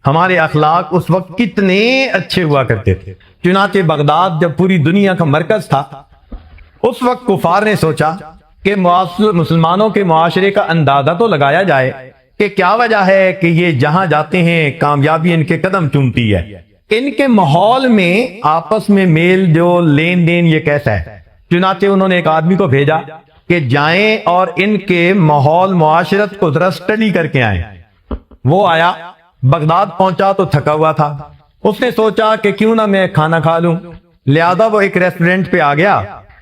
ہمارے اخلاق اس وقت کتنے اچھے ہوا کرتے تھے۔ چنانچہ بغداد جب پوری دنیا کا مرکز تھا، اس وقت کفار نے سوچا کہ مسلمانوں کے معاشرے کا اندازہ تو لگایا جائے کہ کیا وجہ ہے کہ یہ جہاں جاتے ہیں کامیابی ان کے قدم چومتی ہے، ان کے ماحول میں آپس میں میل جو لین دین یہ کیسا ہے۔ چنانچہ انہوں نے ایک آدمی کو بھیجا کہ جائیں اور ان کے ماحول معاشرت کو ذرا اسٹڈی کر کے آئیں۔ وہ آیا، بغداد پہنچا تو تھکا ہوا تھا، اس نے سوچا کہ کیوں نہ میں کھانا کھا لوں، لہذا وہ ایک ریسٹورنٹ پہ آ گیا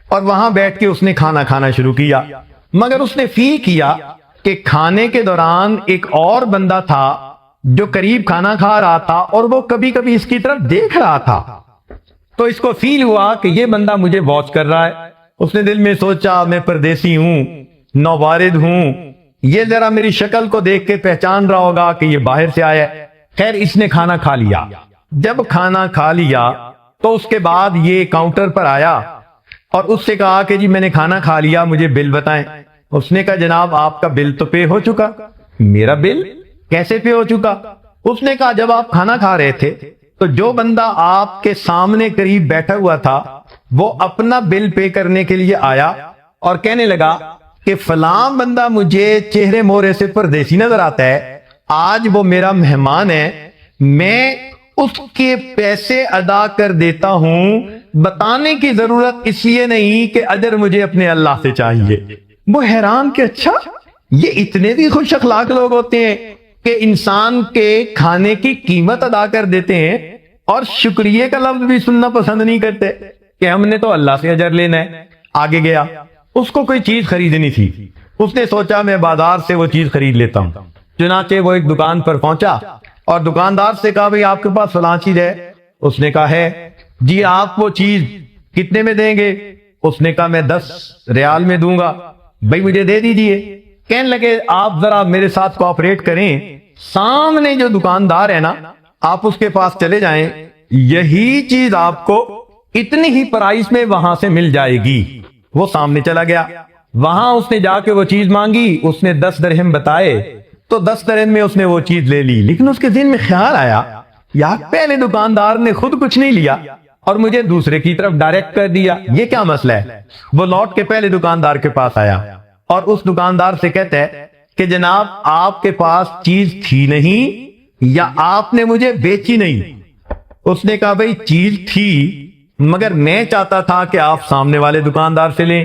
اور وہاں بیٹھ کے اس نے کھانا کھانا شروع کیا۔ مگر اس نے فیل کیا کہ کھانے کے دوران ایک اور بندہ تھا جو قریب کھانا کھا رہا تھا اور وہ کبھی کبھی اس کی طرف دیکھ رہا تھا۔ تو اس کو فیل ہوا کہ یہ بندہ مجھے واچ کر رہا ہے۔ اس نے دل میں سوچا میں پردیسی ہوں، نوبارد ہوں، یہ ذرا میری شکل کو دیکھ کے پہچان رہا ہوگا کہ یہ باہر سے آیا ہے۔ خیر اس نے کھانا کھا لیا۔ جب کھانا کھا لیا تو اس کے بعد یہ کاؤنٹر پر آیا اور اس سے کہا کہ جی میں نے کھانا کھا لیا، مجھے بل بتائیں۔ اس نے کہا جناب آپ کا بل تو پے ہو چکا۔ میرا بل کیسے پے ہو چکا؟ اس نے کہا جب آپ کھانا کھا رہے تھے تو جو بندہ آپ کے سامنے قریب بیٹھا ہوا تھا وہ اپنا بل پے کرنے کے لیے آیا اور کہنے لگا کہ فلاں بندہ مجھے چہرے مورے سے پردیسی نظر آتا ہے، آج وہ میرا مہمان ہے، میں اس کے پیسے ادا کر دیتا ہوں، بتانے کی ضرورت اس لیے نہیں کہ اجر مجھے اپنے اللہ سے چاہیے۔ وہ حیران کہ اچھا یہ اتنے بھی خوش اخلاق لوگ ہوتے ہیں کہ انسان کے کھانے کی قیمت ادا کر دیتے ہیں اور شکریہ کا لفظ بھی سننا پسند نہیں کرتے کہ ہم نے تو اللہ سے اجر لینا ہے۔ آگے گیا، اس کو کوئی چیز خریدنی تھی، اس نے سوچا میں بازار سے وہ چیز خرید لیتا ہوں۔ چنانچہ وہ ایک دکان پر پہنچا اور دکاندار سے کہا بھئی آپ کے پاس فلاں چیز ہے؟ اس نے کہا ہے۔ جی آپ وہ چیز کتنے میں دیں گے؟ اس نے کہا میں 10 ریال میں دوں گا۔ بھئی مجھے دے دیجئے۔ کہنے لگے آپ ذرا میرے ساتھ کوآپریٹ کریں، سامنے جو دکاندار ہے نا آپ اس کے پاس چلے جائیں، یہی چیز آپ کو اتنی ہی پرائس میں وہاں سے مل جائے گی۔ وہ سامنے چلا گیا، وہاں اس نے جا کے وہ چیز مانگی، اس نے 10 درہم بتائے تو 10 درہم میں اس نے وہ چیز لے لی۔ لیکن اس کے ذہن میں خیال آیا یار پہلے دکاندار نے خود کچھ نہیں لیا اور مجھے دوسرے کی طرف ڈائریکٹ کر دیا، یہ کیا مسئلہ ہے؟ وہ لوٹ کے پہلے دکاندار کے پاس آیا اور اس دکاندار سے کہتا ہے کہ جناب آپ کے پاس چیز تھی نہیں یا آپ نے مجھے بیچی نہیں؟ اس نے کہا بھئی چیز تھی مگر میں چاہتا تھا کہ آپ سامنے والے دکاندار سے لیں۔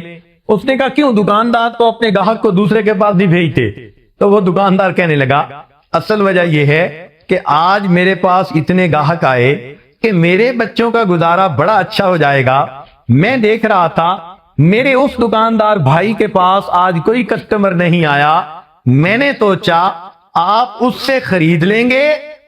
اس نے کہا کیوں، دکاندار تو اپنے گاہک کو دوسرے کے پاس نہیں بھیجتے؟ تو وہ دکاندار کہنے لگا اصل وجہ یہ ہے کہ آج میرے پاس اتنے گاہک آئے کہ میرے بچوں کا گزارا بڑا اچھا ہو جائے گا، میں دیکھ رہا تھا میرے اس دکاندار بھائی کے پاس آج کوئی کسٹمر نہیں آیا، میں نے سوچا آپ اس سے خرید لیں گے،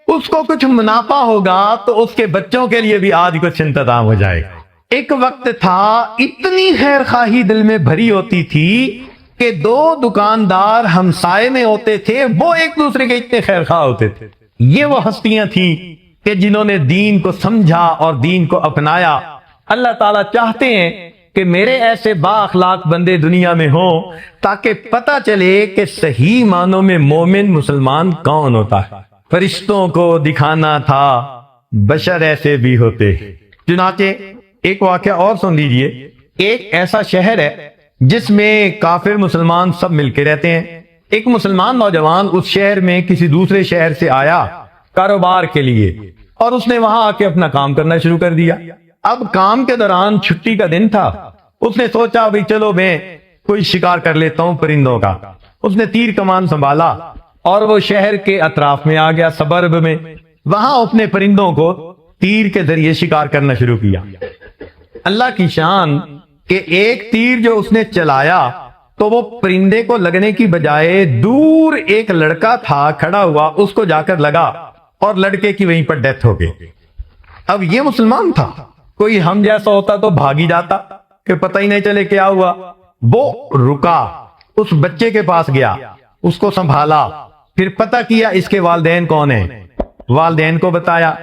اس کو کچھ منافع ہوگا تو اس کے بچوں کے لیے بھی آج کچھ انتظام ہو جائے گا۔ ایک وقت تھا اتنی خیر خواہی دل میں بھری ہوتی تھی کہ 2 دکاندار ہمسائے میں ہوتے تھے، وہ ایک دوسرے کے اتنے خیر خواہ ہوتے تھے۔ یہ وہ ہستیاں تھیں کہ جنہوں نے دین کو سمجھا اور دین کو اپنایا۔ اللہ تعالیٰ چاہتے ہیں کہ میرے ایسے با اخلاق بندے دنیا میں ہوں تاکہ پتہ چلے کہ صحیح معنوں میں مومن مسلمان کون ہوتا ہے۔ فرشتوں کو دکھانا تھا بشر ایسے بھی ہوتے۔ چنانچہ ایک واقعہ اور سن لیجئے۔ ایک ایسا شہر ہے جس میں کافر مسلمان سب مل کے رہتے ہیں۔ ایک مسلمان نوجوان اس شہر میں کسی دوسرے شہر سے آیا کاروبار کے لیے، اور اس نے وہاں آ کے اپنا کام کرنا شروع کر دیا۔ اب کام کے دوران چھٹی کا دن تھا، اس نے سوچا بھئی چلو میں کوئی شکار کر لیتا ہوں پرندوں کا۔ اس نے تیر کمان سنبھالا اور وہ شہر کے اطراف میں آ گیا، سبرب میں، وہاں اپنے پرندوں کو تیر کے ذریعے شکار کرنا شروع کیا۔ اللہ کی شان کہ ایک تیر جو اس نے چلایا تو وہ پرندے کو لگنے کی بجائے دور ایک لڑکا تھا کھڑا ہوا، اس کو جا کر لگا اور لڑکے کی وہیں پر ڈیتھ ہو گئی۔ اب یہ مسلمان تھا، کوئی ہم جیسا ہوتا تو بھاگی جاتا کہ پتہ ہی نہیں چلے کیا ہوا۔ وہ رکا، اس بچے کے پاس گیا، اس کو سنبھالا، پھر پتہ کیا اس کے والدین کون ہیں، والدین کو بتایا۔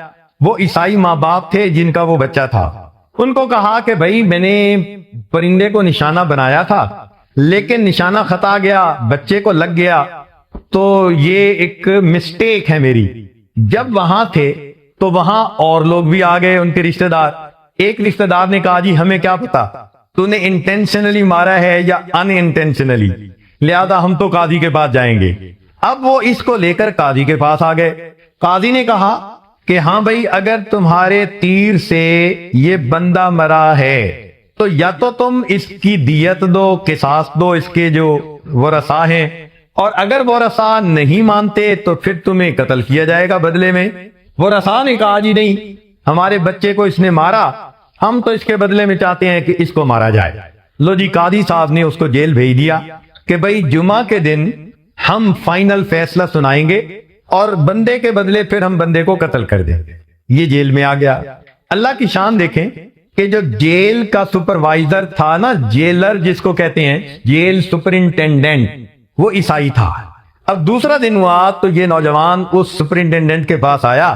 وہ عیسائی ماں باپ تھے جن کا وہ بچہ تھا۔ ان کو کہا کہ بھائی میں نے پرندے کو نشانہ بنایا تھا لیکن نشانہ خطا گیا، بچے کو لگ گیا، تو یہ ایک مسٹیک ہے میری۔ جب وہاں تھے تو وہاں اور لوگ بھی آ گئے، ان کے رشتہ دار۔ ایک رشتہ دار نے کہا جی ہمیں کیا پتا تو نے انٹینشنلی مارا ہے یا ان انٹینشنلی، لہذا ہم تو قاضی کے پاس جائیں گے۔ اب وہ اس کو لے کر قاضی کے پاس آ گئے۔ قاضی نے کہا کہ ہاں بھائی اگر تمہارے تیر سے یہ بندہ مرا ہے تو یا تو تم اس کی دیت دو، قصاص دو اس کے جو ورثاء ہیں، اور اگر ورثاء نہیں مانتے تو پھر تمہیں قتل کیا جائے گا بدلے میں۔ ورثاء نے کہا جی نہیں، ہمارے بچے کو اس نے مارا، ہم تو اس کے بدلے میں چاہتے ہیں کہ اس کو مارا جائے۔ لو جی، قاضی صاحب نے اس کو جیل بھیج دیا کہ بھائی جمعہ کے دن ہم فائنل فیصلہ سنائیں گے اور بندے کے بدلے پھر ہم بندے کو قتل کر دیں۔ یہ جیل میں آ گیا۔ اللہ کی شان دیکھیں کہ جو جیل کا سپروائزر تھا نا، جیلر جس کو کہتے ہیں، جیل سپرنٹینڈنٹ، وہ عیسائی تھا۔ اب دوسرا دن ہوا تو یہ نوجوان اس سپرنٹینڈنٹ کے پاس آیا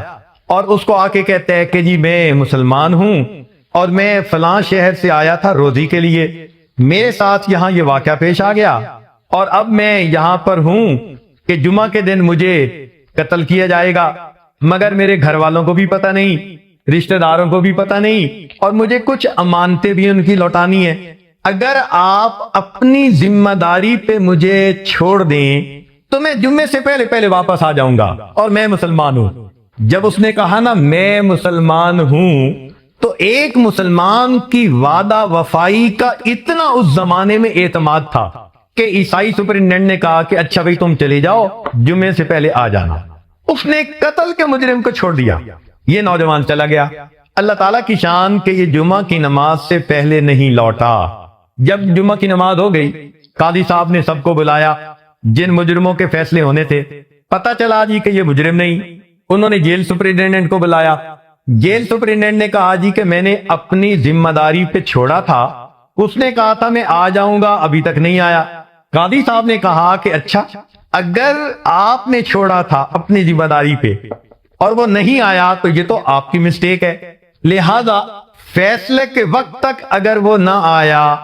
اور اس کو آ کے کہتا ہے کہ جی میں مسلمان ہوں اور میں فلاں شہر سے آیا تھا روزی کے لیے، میرے ساتھ یہاں یہ واقعہ پیش آ گیا اور اب میں یہاں پر ہوں کہ جمعہ کے دن مجھے قتل کیا جائے گا، مگر میرے گھر والوں کو بھی پتہ نہیں، رشتہ داروں کو بھی پتہ نہیں، اور مجھے کچھ امانتیں بھی ان کی لوٹانی ہے۔ اگر آپ اپنی ذمہ داری پہ مجھے چھوڑ دیں تو میں جمعے سے پہلے واپس آ جاؤں گا اور میں مسلمان ہوں۔ جب اس نے کہا نا میں مسلمان ہوں، تو ایک مسلمان کی وعدہ وفائی کا اتنا اس زمانے میں اعتماد تھا کہ عیسائی سپرنٹینڈنٹ نے کہا کہ اچھا بھائی تم چلے جاؤ، جمعے سے پہلے آ جانا۔ اس نے قتل کے مجرم کو چھوڑ دیا، یہ نوجوان چلا گیا۔ اللہ تعالیٰ کی شان کہ یہ جمعہ کی نماز سے پہلے نہیں لوٹا۔ جب جمعہ کی نماز ہو گئی، قاضی صاحب نے سب کو بلایا جن مجرموں کے فیصلے ہونے تھے۔ پتہ چلا جی کہ یہ مجرم نہیں۔ انہوں نے جیل سپرنٹینڈنٹ کو بلایا۔ جیل سپرنٹینڈنٹ نے کہا جی کہ میں نے اپنی ذمہ داری پہ چھوڑا تھا، اس نے کہا تھا میں آ جاؤں گا، ابھی تک نہیں آیا۔ قاضی صاحب نے کہا کہ اچھا اگر آپ نے چھوڑا تھا اپنی ذمہ داری پہ اور وہ نہیں آیا تو یہ تو آپ کی مسٹیک ہے، لہذا فیصلے کے وقت تک اگر وہ نہ آیا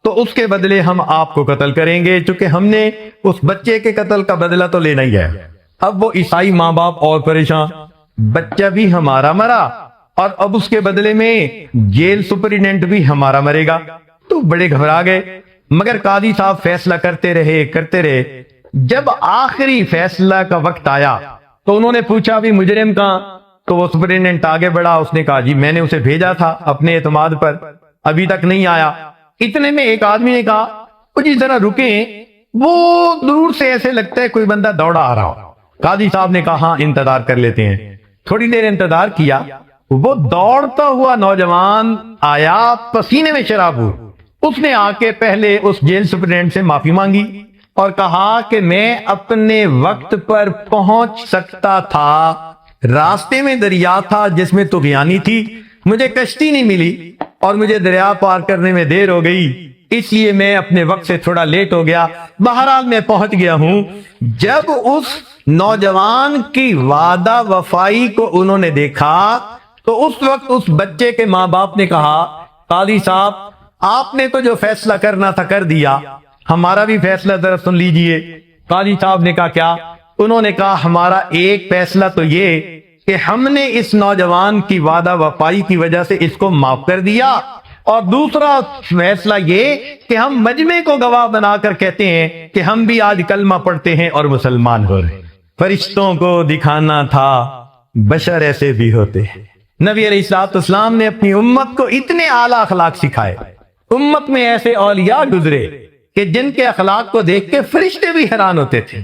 تو اس کے بدلے ہم آپ کو قتل کریں گے، چونکہ ہم نے اس بچے کے قتل کا بدلہ تو لینا ہی ہے۔ اب وہ عیسائی ماں باپ اور پریشان، بچہ بھی ہمارا مرا اور اب اس کے بدلے میں جیل سپرنٹینڈنٹ بھی ہمارا مرے گا، تو بڑے گھبرا گئے۔ مگر قاضی صاحب فیصلہ کرتے رہے۔ جب آخری فیصلہ کا وقت آیا تو انہوں نے پوچھا بھی مجرم کہاں؟ تو وہ سپرنٹینڈنٹ آگے بڑھا، اس نے کہا جی میں نے اسے بھیجا تھا اپنے اعتماد پر، ابھی تک نہیں آیا۔ اتنے میں ایک آدمی نے کہا جی ذرا رکیں، وہ دور سے ایسے لگتا ہے کوئی بندہ دوڑا آ رہا ہو۔ قاضی صاحب نے کہا ہاں انتظار کر لیتے ہیں۔ تھوڑی دیر انتظار کیا، وہ دوڑتا ہوا نوجوان آیا، پسینے میں شراب ہو۔ اس نے آ کے پہلے اس جیل سپرنٹینڈنٹ سے معافی مانگی اور کہا کہ میں اپنے وقت پر پہنچ سکتا تھا، راستے میں دریا تھا جس میں طغیانی تھی، مجھے کشتی نہیں ملی اور مجھے دریا پار کرنے میں دیر ہو گئی، اس لیے میں اپنے وقت سے تھوڑا لیٹ ہو گیا، بہرحال میں پہنچ گیا ہوں۔ جب اس نوجوان کی وعدہ وفائی کو انہوں نے دیکھا تو اس وقت اس بچے کے ماں باپ نے کہا قاضی صاحب آپ نے تو جو فیصلہ کرنا تھا کر دیا، ہمارا بھی فیصلہ ذرا سن لیجئے۔ قاضی صاحب نے کہا کیا؟ انہوں نے کہا ہمارا ایک فیصلہ تو یہ کہ ہم نے اس نوجوان کی وعدہ وفائی کی وجہ سے اس کو معاف کر دیا، اور دوسرا فیصلہ یہ کہ ہم مجمع کو گواہ بنا کر کہتے ہیں کہ ہم بھی آج کلمہ پڑھتے ہیں اور مسلمان ہو رہے ہیں۔ فرشتوں کو دکھانا تھا بشر ایسے بھی ہوتے ہیں۔ نبی علیہ السلام نے اپنی امت کو اتنے اعلیٰ اخلاق سکھائے، امت میں ایسے اولیاء گزرے کہ جن کے اخلاق کو دیکھ کے فرشتے بھی حیران ہوتے تھے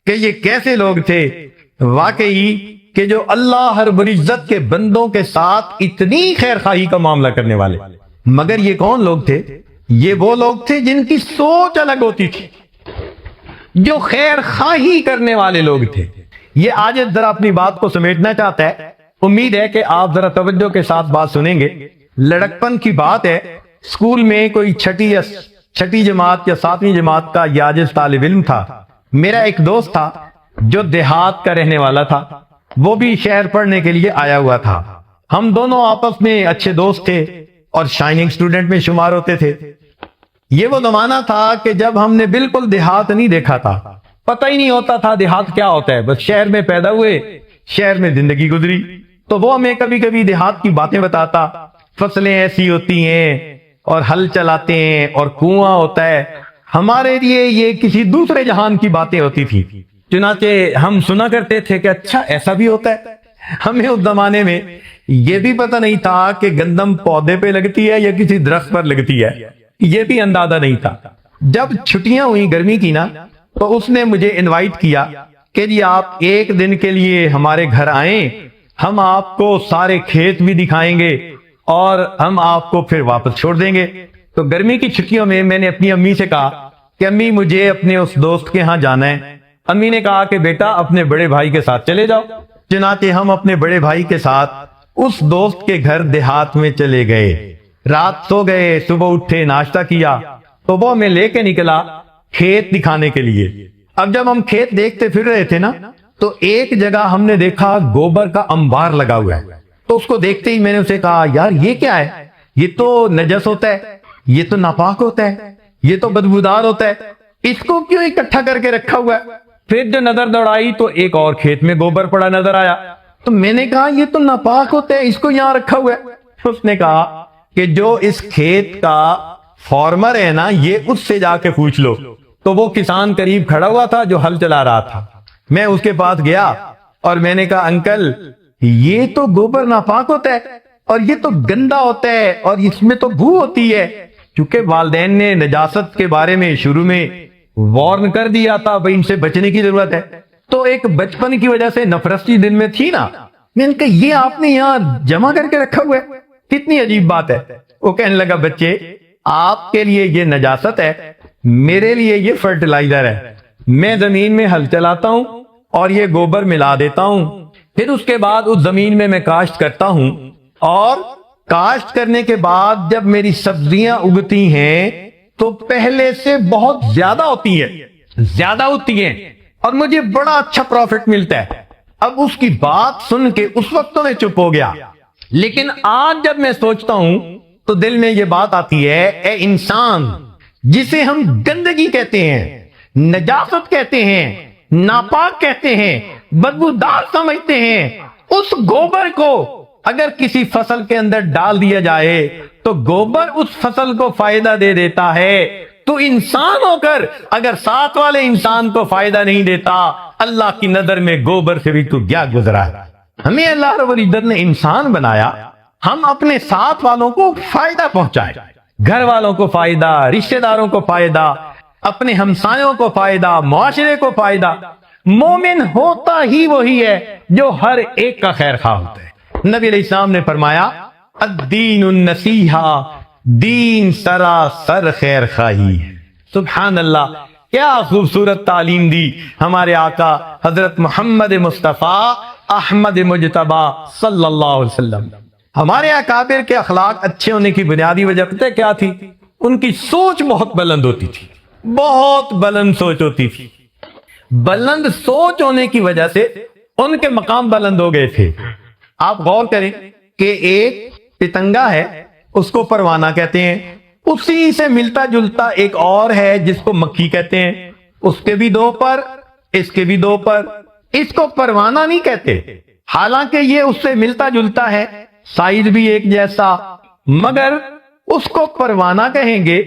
کہ یہ کیسے لوگ تھے واقعی، کہ جو اللہ رب العزت کے بندوں کے ساتھ اتنی خیر خواہی کا معاملہ کرنے والے۔ مگر یہ کون لوگ تھے؟ یہ وہ لوگ تھے جن کی سوچ الگ ہوتی تھی، جو خیر خواہی کرنے والے لوگ تھے۔ یہ آج ذرا اپنی بات کو سمیٹنا چاہتا ہے، امید ہے کہ آپ ذرا توجہ کے ساتھ بات سنیں گے۔ لڑکپن کی بات ہے، اسکول میں کوئی چھٹی جماعت یا 7ویں جماعت کا یاجز طالب علم تھا۔ میرا ایک دوست تھا جو دیہات کا رہنے والا تھا، وہ بھی شہر پڑھنے کے لیے آیا ہوا تھا۔ ہم دونوں آپس میں اچھے دوست تھے اور شائننگ سٹوڈنٹ میں شمار ہوتے تھے۔ یہ وہ زمانہ تھا کہ جب ہم نے بالکل دیہات نہیں دیکھا تھا، پتہ ہی نہیں ہوتا تھا دیہات کیا ہوتا ہے، بس شہر میں پیدا ہوئے، شہر میں زندگی گزری۔ تو وہ ہمیں کبھی کبھی دیہات کی باتیں بتاتا، فصلیں ایسی ہوتی ہیں اور ہل چلاتے ہیں اور کنواں ہوتا ہے۔ ہمارے لیے یہ کسی دوسرے جہان کی باتیں ہوتی تھی، چنانچہ ہم سنا کرتے تھے کہ اچھا ایسا بھی ہوتا ہے۔ ہمیں اس زمانے میں یہ بھی پتہ نہیں تھا کہ گندم پودے پہ لگتی ہے یا کسی درخت پر لگتی ہے، یہ بھی اندازہ نہیں تھا۔ جب چھٹیاں ہوئی گرمی کی نا، تو اس نے مجھے انوائٹ کیا کہ جی آپ ایک دن کے لیے ہمارے گھر آئیں، ہم آپ کو سارے کھیت بھی دکھائیں گے اور ہم آپ کو پھر واپس چھوڑ دیں گے۔ تو گرمی کی چھٹیوں میں میں نے اپنی امی سے کہا کہ امی مجھے اپنے اس دوست کے ہاں جانا ہے۔ امی نے کہا کہ بیٹا اپنے بڑے بھائی کے ساتھ چلے جاؤ۔ چنانچہ ہم اپنے بڑے بھائی کے ساتھ اس دوست کے گھر دیہات میں چلے گئے، رات سو گئے، صبح اٹھے، ناشتہ کیا، تو وہ ہمیں لے کے نکلا کھیت دکھانے کے لیے۔ اب جب ہم کھیت دیکھتے پھر رہے تھے نا، تو ایک جگہ ہم نے دیکھا گوبر کا انبار لگا ہوا ہے۔ تو اس کو دیکھتے ہی میں نے اسے کہا یار یہ کیا ہے؟ یہ تو نجس ہوتا ہے، یہ تو ناپاک ہوتا ہے، یہ تو بدبودار ہوتا ہے، اس کو کیوں اکٹھا کر کے رکھا ہوا ہے؟ پھر جو نظر دوڑائی تو ایک اور کھیت میں گوبر پڑا نظر آیا، تو میں نے کہا یہ تو ناپاک ہوتا ہے، اس کو یہاں رکھا ہوا ہے۔ اس نے کہا کہ جو اس کھیت کا فارمر ہے نا، یہ اس سے جا کے پوچھ لو۔ تو وہ کسان قریب کھڑا ہوا تھا جو ہل چلا رہا تھا۔ میں اس کے پاس گیا اور میں نے کہا انکل یہ تو گوبر ناپاک ہوتا ہے اور یہ تو گندا ہوتا ہے اور اس میں تو بو ہوتی ہے۔ چونکہ والدین نے نجاست کے بارے میں شروع میں وارن کر دیا تھا، بھئی ان سے بچنے کی ضرورت ہے، تو ایک بچپن کی وجہ سے نفرتی دل میں تھی نا۔ میں نے کہا یہ آپ نے یہاں جمع کر کے رکھا ہوا ہے، کتنی عجیب بات ہے۔ وہ کہنے لگا بچے آپ کے لیے یہ نجاست ہے، میرے لیے یہ فرٹیلائزر ہے۔ میں زمین میں ہل چلاتا ہوں اور یہ گوبر ملا دیتا ہوں، پھر اس کے بعد اس زمین میں کاشت کرتا ہوں، اور کاشت کرنے کے بعد جب میری سبزیاں اگتی ہیں تو پہلے سے بہت زیادہ ہوتی ہیں اور مجھے بڑا اچھا پروفٹ ملتا ہے۔ اب اس کی بات سن کے اس وقت تو میں چپ ہو گیا، لیکن آج جب میں سوچتا ہوں تو دل میں یہ بات آتی ہے، اے انسان جسے ہم گندگی کہتے ہیں، نجاست کہتے ہیں، ناپاک کہتے ہیں، بدبودار سمجھتے ہیں، اس گوبر کو اگر کسی فصل کے اندر ڈال دیا جائے تو گوبر اس فصل کو فائدہ دے دیتا ہے، تو انسان ہو کر اگر ساتھ والے انسان کو فائدہ نہیں دیتا، اللہ کی نظر میں گوبر سے بھی تو کیا گزرا ہے۔ ہمیں اللہ رب العزت نے انسان بنایا، ہم اپنے ساتھ والوں کو فائدہ پہنچائیں، گھر والوں کو فائدہ، رشتہ داروں کو فائدہ، اپنے ہمسایوں کو فائدہ، معاشرے کو فائدہ۔ مومن ہوتا ہی وہی ہے جو ہر ایک کا خیر خواہ ہوتا ہے۔ نبی علیہ السلام نے فرمایا الدین النصیحہ، دین سراسر خیر خواہی ہے۔ سبحان اللہ، کیا خوبصورت تعلیم دی ہمارے آقا حضرت محمد مصطفیٰ احمد مجتبیٰ صلی اللہ علیہ وسلم۔ ہمارے اکابر کے اخلاق اچھے ہونے کی بنیادی وجہ پتہ کیا تھی؟ ان کی سوچ بہت بلند ہوتی تھی، بہت بلند سوچ ہوتی تھی۔ بلند سوچ ہونے کی وجہ سے ان کے مقام بلند ہو گئے تھے۔ آپ غور کریں کہ ایک پتنگا ہے، اس کو پروانہ کہتے ہیں، اسی سے ملتا جلتا ایک اور ہے جس کو مکھی کہتے ہیں، اس کے بھی دو پر، اس کے بھی دو پر، اس کو پروانہ نہیں کہتے، حالانکہ یہ اس سے ملتا جلتا ہے، سائز بھی ایک جیسا، مگر اس کو پروانہ کہیں گے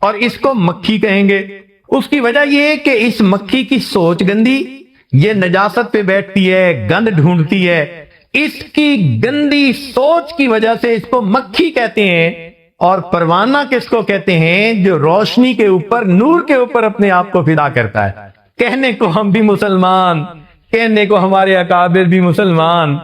اور اس کو مکھی کہیں گے۔ اس کی وجہ یہ کہ اس مکھی کی سوچ گندی، یہ نجاست پہ بیٹھتی ہے، گند ڈھونڈتی ہے، اس کی گندی سوچ کی وجہ سے اس کو مکھی کہتے ہیں۔ اور پروانہ کس کو کہتے ہیں؟ جو روشنی کے اوپر، نور کے اوپر اپنے آپ کو فدا کرتا ہے۔ کہنے کو ہم بھی مسلمان، کہنے کو ہمارے اکابر بھی مسلمان،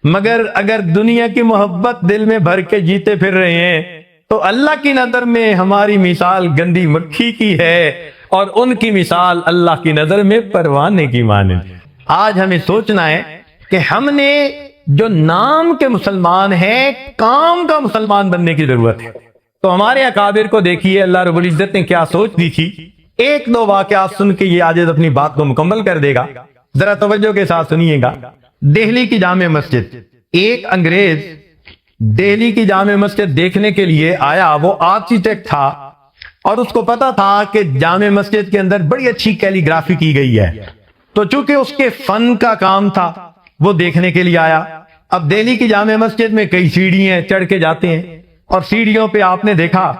مگر اگر دنیا کی محبت دل میں بھر کے جیتے پھر رہے ہیں تو اللہ کی نظر میں ہماری مثال گندی مکھی کی ہے اور ان کی مثال اللہ کی نظر میں پروانے کی مانند۔ آج ہمیں سوچنا ہے کہ ہم نے جو نام کے مسلمان ہیں، کام کا مسلمان بننے کی ضرورت ہے۔ تو ہمارے اکابر کو دیکھیے اللہ رب العزت نے کیا سوچ دی تھی۔ ایک دو واقعات سن کے یہ عاجز اپنی بات کو مکمل کر دے گا، ذرا توجہ کے ساتھ سنیے گا۔ دہلی کی جامع مسجد، ایک انگریز دہلی کی جامع مسجد دیکھنے کے لیے آیا، وہ آرکیٹیکٹ تھا اور اس کو پتا تھا کہ جامع مسجد کے اندر بڑی اچھی کیلی گرافی کی گئی ہے، تو چونکہ اس کے فن کا کام تھا وہ دیکھنے کے لیے آیا۔ اب دہلی کی جامع مسجد میں کئی سیڑھیاں چڑھ کے جاتے ہیں اور سیڑھیوں پہ آپ نے دیکھا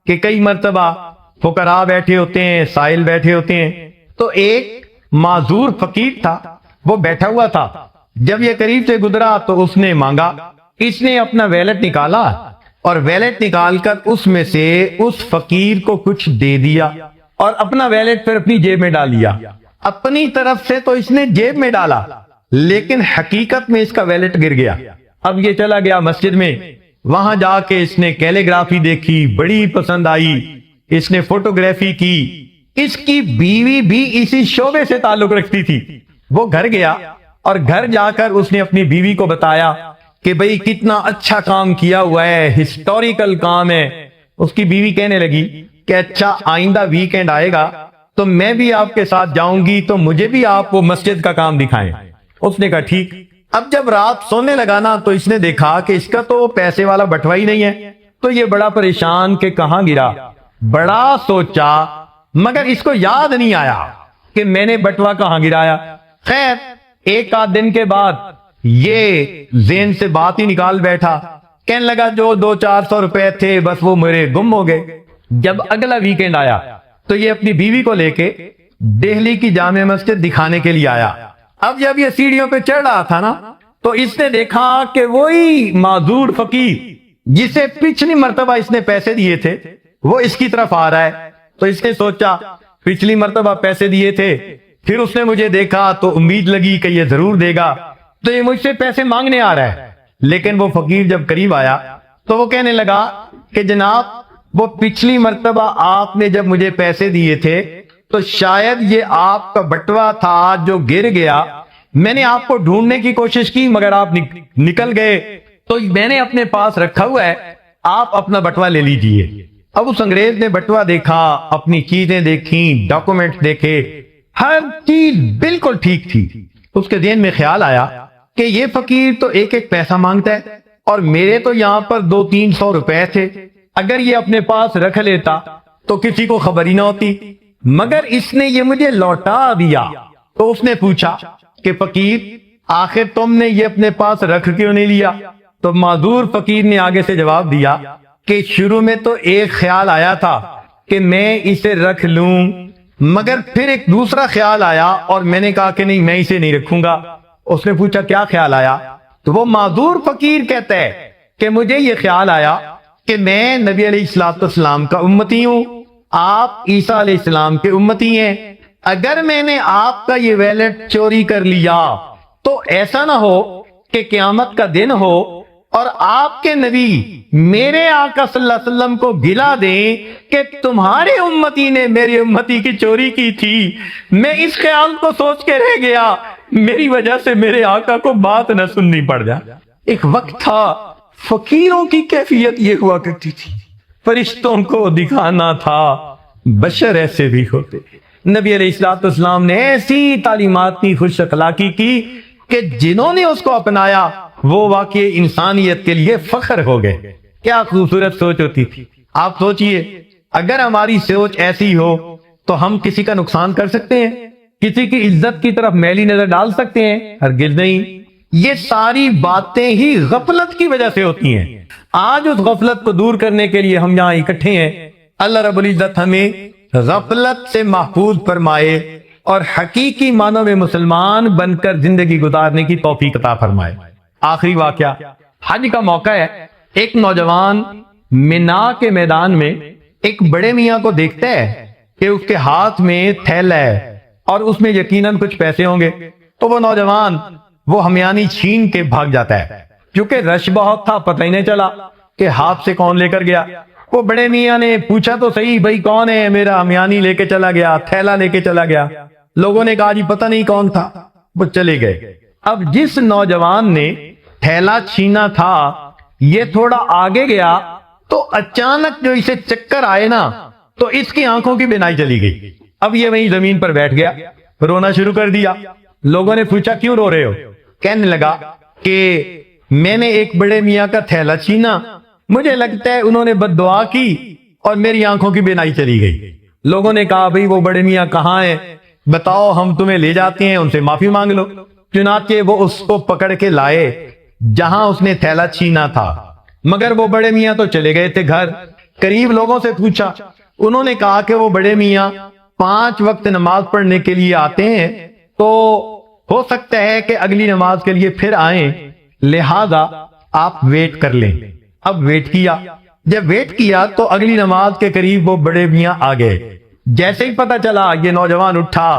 کہ کئی مرتبہ فقراء بیٹھے ہوتے ہیں، سائل بیٹھے ہوتے ہیں۔ تو ایک معذور فقیر تھا، وہ بیٹھا ہوا تھا۔ جب یہ قریب سے گزرا تو اس نے مانگا، اس نے اپنا ویلٹ نکالا اور ویلٹ نکال کر اس میں سے اس فقیر کو کچھ دے دیا اور اپنا ویلٹ پھر اپنی جیب میں ڈال لیا۔ اپنی طرف سے تو اس نے جیب میں ڈالا، لیکن حقیقت میں اس کا ویلٹ گر گیا۔ اب یہ چلا گیا مسجد میں، وہاں جا کے اس نے کیلیگرافی دیکھی، بڑی پسند آئی، اس نے فوٹوگرافی کی۔ اس کی بیوی بھی اسی شعبے سے تعلق رکھتی تھی۔ وہ گھر گیا اور گھر جا کر اس نے اپنی بیوی کو بتایا کہ بھئی کتنا اچھا کام کیا ہوا ہے، ہسٹوریکل کام ہے۔ اس کی بیوی کہنے لگی کہ اچھا آئندہ ویکنڈ آئے گا تو میں بھی آپ کے ساتھ جاؤں گی، تو مجھے بھی آپ وہ مسجد کا کام دکھائیں۔ اس نے کہا ٹھیک۔ اب جب رات سونے لگا نا تو اس نے دیکھا کہ اس کا تو پیسے والا بٹوا ہی نہیں ہے، تو یہ بڑا پریشان کہ کہاں گرا، بڑا سوچا، مگر اس کو یاد نہیں آیا کہ میں نے بٹوا کہاں گرایا۔ خیر ایک آدھ دن کے بعد یہ ذہن سے بات ہی نکال بیٹھا، کہنے لگا جو 200-400 روپے تھے بس وہ میرے گم ہو گئے۔ جب اگلا ویکنڈ آیا تو یہ اپنی بیوی کو لے کے دہلی کی جامع مسجد دکھانے کے لیے آیا۔ اب جب یہ سیڑھیوں پہ چڑھ رہا تھا نا تو اس نے دیکھا کہ وہی معذور فقیر جسے پچھلی مرتبہ اس نے پیسے دیے تھے وہ اس کی طرف آ رہا ہے۔ تو اس نے سوچا پچھلی مرتبہ پیسے دیے تھے، پھر اس نے مجھے دیکھا تو امید لگی کہ یہ ضرور دے گا، تو یہ مجھ سے پیسے مانگنے آ رہا ہے۔ لیکن وہ فقیر جب قریب آیا تو وہ کہنے لگا کہ جناب وہ پچھلی مرتبہ آپ نے جب مجھے پیسے دیے تھے تو شاید یہ آپ کا بٹوا تھا جو گر گیا، میں نے آپ کو ڈھونڈنے کی کوشش کی مگر آپ نکل گئے، تو میں نے اپنے پاس رکھا ہوا ہے، آپ اپنا بٹوا لے لیجئے۔ اب اس انگریز نے بٹوا دیکھا، اپنی چیزیں دیکھیں، ڈاکومنٹ دیکھے، ہر چیز بالکل ٹھیک تھی۔ اس کے ذہن میں خیال آیا کہ یہ فقیر تو ایک ایک پیسہ مانگتا ہے اور میرے تو یہاں پر 200-300 روپے تھے، اگر یہ اپنے پاس رکھ لیتا تو کسی کو خبر ہی نہ ہوتی، مگر اس نے یہ مجھے لوٹا دیا۔ تو اس نے پوچھا کہ فقیر آخر تم نے یہ اپنے پاس رکھ کیوں نہیں لیا؟ تو معذور فقیر نے آگے سے جواب دیا کہ شروع میں تو ایک خیال آیا تھا کہ میں اسے رکھ لوں، مگر پھر ایک دوسرا خیال آیا اور میں نے کہا کہ نہیں میں اسے نہیں رکھوں گا۔ اس نے پوچھا کیا خیال آیا؟ تو وہ معذور فقیر کہتا ہے کہ مجھے یہ خیال آیا کہ میں نبی علیہ السلام کا امتی ہوں، آپ عیسیٰ علیہ السلام کے امتی ہیں، اگر میں نے آپ کا یہ ویلٹ چوری کر لیا تو ایسا نہ ہو کہ قیامت کا دن ہو اور آپ کے نبی میرے آقا صلی اللہ علیہ وسلم کو گلا دیں کہ تمہارے امتی نے میری امتی کی چوری کی تھی۔ میں اس خیال کو سوچ کے رہ گیا، میری وجہ سے میرے آقا کو بات نہ سننی پڑ جائے۔ ایک وقت تھا فقیروں کی کیفیت یہ ہوا کرتی تھی، فرشتوں کو دکھانا تھا بشر ایسے بھی ہوتے۔ نبی علیہ السلام نے ایسی تعلیمات کی، خوش اخلاقی کی کہ جنہوں نے اس کو اپنایا وہ واقعی انسانیت کے لیے فخر ہو گئے۔ کیا خوبصورت سوچ ہوتی تھی۔ آپ سوچئے اگر ہماری سوچ ایسی ہو تو ہم کسی کا نقصان کر سکتے ہیں؟ کسی کی عزت کی طرف میلی نظر ڈال سکتے ہیں؟ ہرگز نہیں۔ یہ ساری باتیں ہی غفلت کی وجہ سے ہوتی ہیں۔ آج اس غفلت کو دور کرنے کے لیے ہم یہاں اکٹھے ہیں۔ اللہ رب العزت ہمیں غفلت سے محفوظ فرمائے اور حقیقی معنوں میں مسلمان بن کر زندگی گزارنے کی توفیق عطا فرمائے۔ آخری واقعہ، حج کا موقع ہے۔ ایک نوجوان منا کے میدان میں ایک بڑے میاں کو دیکھتا ہے کہ اس کے ہاتھ میں تھیلا ہے اور اس میں یقیناً کچھ پیسے ہوں گے، تو وہ نوجوان وہ ہمیانی چھین کے بھاگ جاتا ہے۔ کیونکہ رش بہت تھا، پتہ ہی نہیں چلا کہ ہاتھ سے کون لے کر گیا۔ وہ بڑے میاں نے پوچھا تو صحیح، بھائی کون ہے؟ میرا ہمیانی لے کے چلا گیا، تھیلا لے کے چلا گیا۔ لوگوں نے کہا جی پتہ نہیں کون تھا، وہ چلے گئے۔ اب جس نوجوان نے تھیلا چھینا تھا یہ تھوڑا آگے گیا تو اچانک جو اسے چکر آئے نا تو اس کی آنکھوں کی بینائی چلی گئی۔ اب یہ وہیں زمین پر بیٹھ گیا، رونا شروع کر دیا۔ لوگوں نے پوچھا کیوں رو رہے ہو؟ کہنے لگا کہ میں نے ایک بڑے میاں کا تھیلا چھینا، مجھے لگتا ہے انہوں نے بد دعا کی اور میری آنکھوں کی بینائی چلی گئی۔ لوگوں نے کہا بھئی وہ بڑے میاں کہاں ہیں؟ بتاؤ، ہم تمہیں لے جاتے ہیں، ان سے معافی مانگ لو۔ چنانچہ وہ اس کو پکڑ کے لائے جہاں اس نے تھیلا چھینا تھا، مگر وہ بڑے میاں تو چلے گئے تھے گھر۔ قریب لوگوں سے پوچھا، انہوں نے کہا کہ وہ بڑے میاں 5 وقت نماز پڑھنے کے لیے آتے ہیں، تو ہو سکتا ہے کہ اگلی نماز کے لیے پھر آئیں، لہذا آپ ویٹ کر لیں۔ اب ویٹ کیا، جب ویٹ کیا تو اگلی نماز کے قریب وہ بڑے میاں آ گئے۔ جیسے ہی پتا چلا یہ نوجوان اٹھا،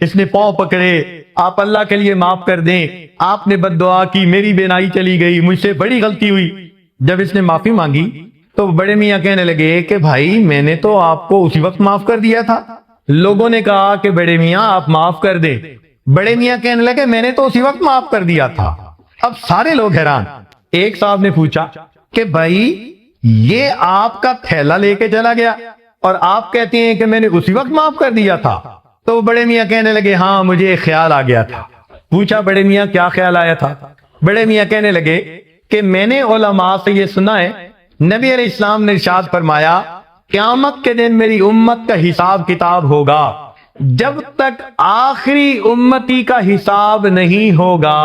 اس نے پاؤں پکڑے، آپ اللہ کے لیے معاف کر دیں، آپ نے بد دعا کی، میری بینائی چلی گئی، مجھ سے بڑی غلطی ہوئی۔ جب اس نے معافی مانگی تو بڑے میاں کہنے لگے کہ بھائی میں نے تو آپ کو اسی وقت معاف کر دیا تھا۔ لوگوں نے کہا کہ بڑے میاں آپ معاف کر دیں۔ بڑے میاں کہنے لگے میں نے تو اسی وقت معاف کر دیا تھا۔ اب سارے لوگ حیران۔ ایک صاحب نے پوچھا کہ بھائی یہ آپ کا تھیلا لے کے چلا گیا اور آپ کہتے ہیں کہ میں نے اسی وقت معاف کر دیا تھا؟ تو بڑے میاں کہنے لگے ہاں مجھے ایک خیال آ گیا تھا۔ پوچھا بڑے میاں کیا خیال آیا تھا؟ بڑے میاں کہنے لگے کہ میں نے علماء سے یہ سنا ہے، نبی علیہ السلام نے ارشاد فرمایا قیامت کے دن میری امت کا حساب کتاب ہوگا، جب تک آخری امتی کا حساب نہیں ہوگا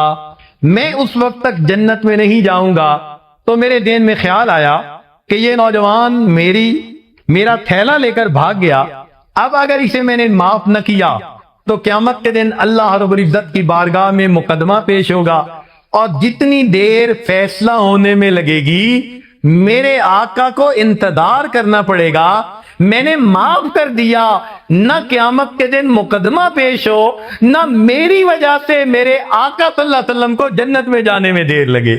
میں اس وقت تک جنت میں نہیں جاؤں گا۔ تو میرے ذہن میں خیال آیا کہ یہ نوجوان میرا تھیلا لے کر بھاگ گیا، اب اگر اسے میں نے معاف نہ کیا تو قیامت کے دن اللہ رب العزت کی بارگاہ میں مقدمہ پیش ہوگا، اور جتنی دیر فیصلہ ہونے میں لگے گی میرے آقا کو انتظار کرنا پڑے گا۔ میں نے معاف کر دیا، نہ قیامت کے دن مقدمہ پیش ہو، نہ میری وجہ سے میرے آقا صلی اللہ علیہ وسلم کو جنت میں جانے میں دیر لگے۔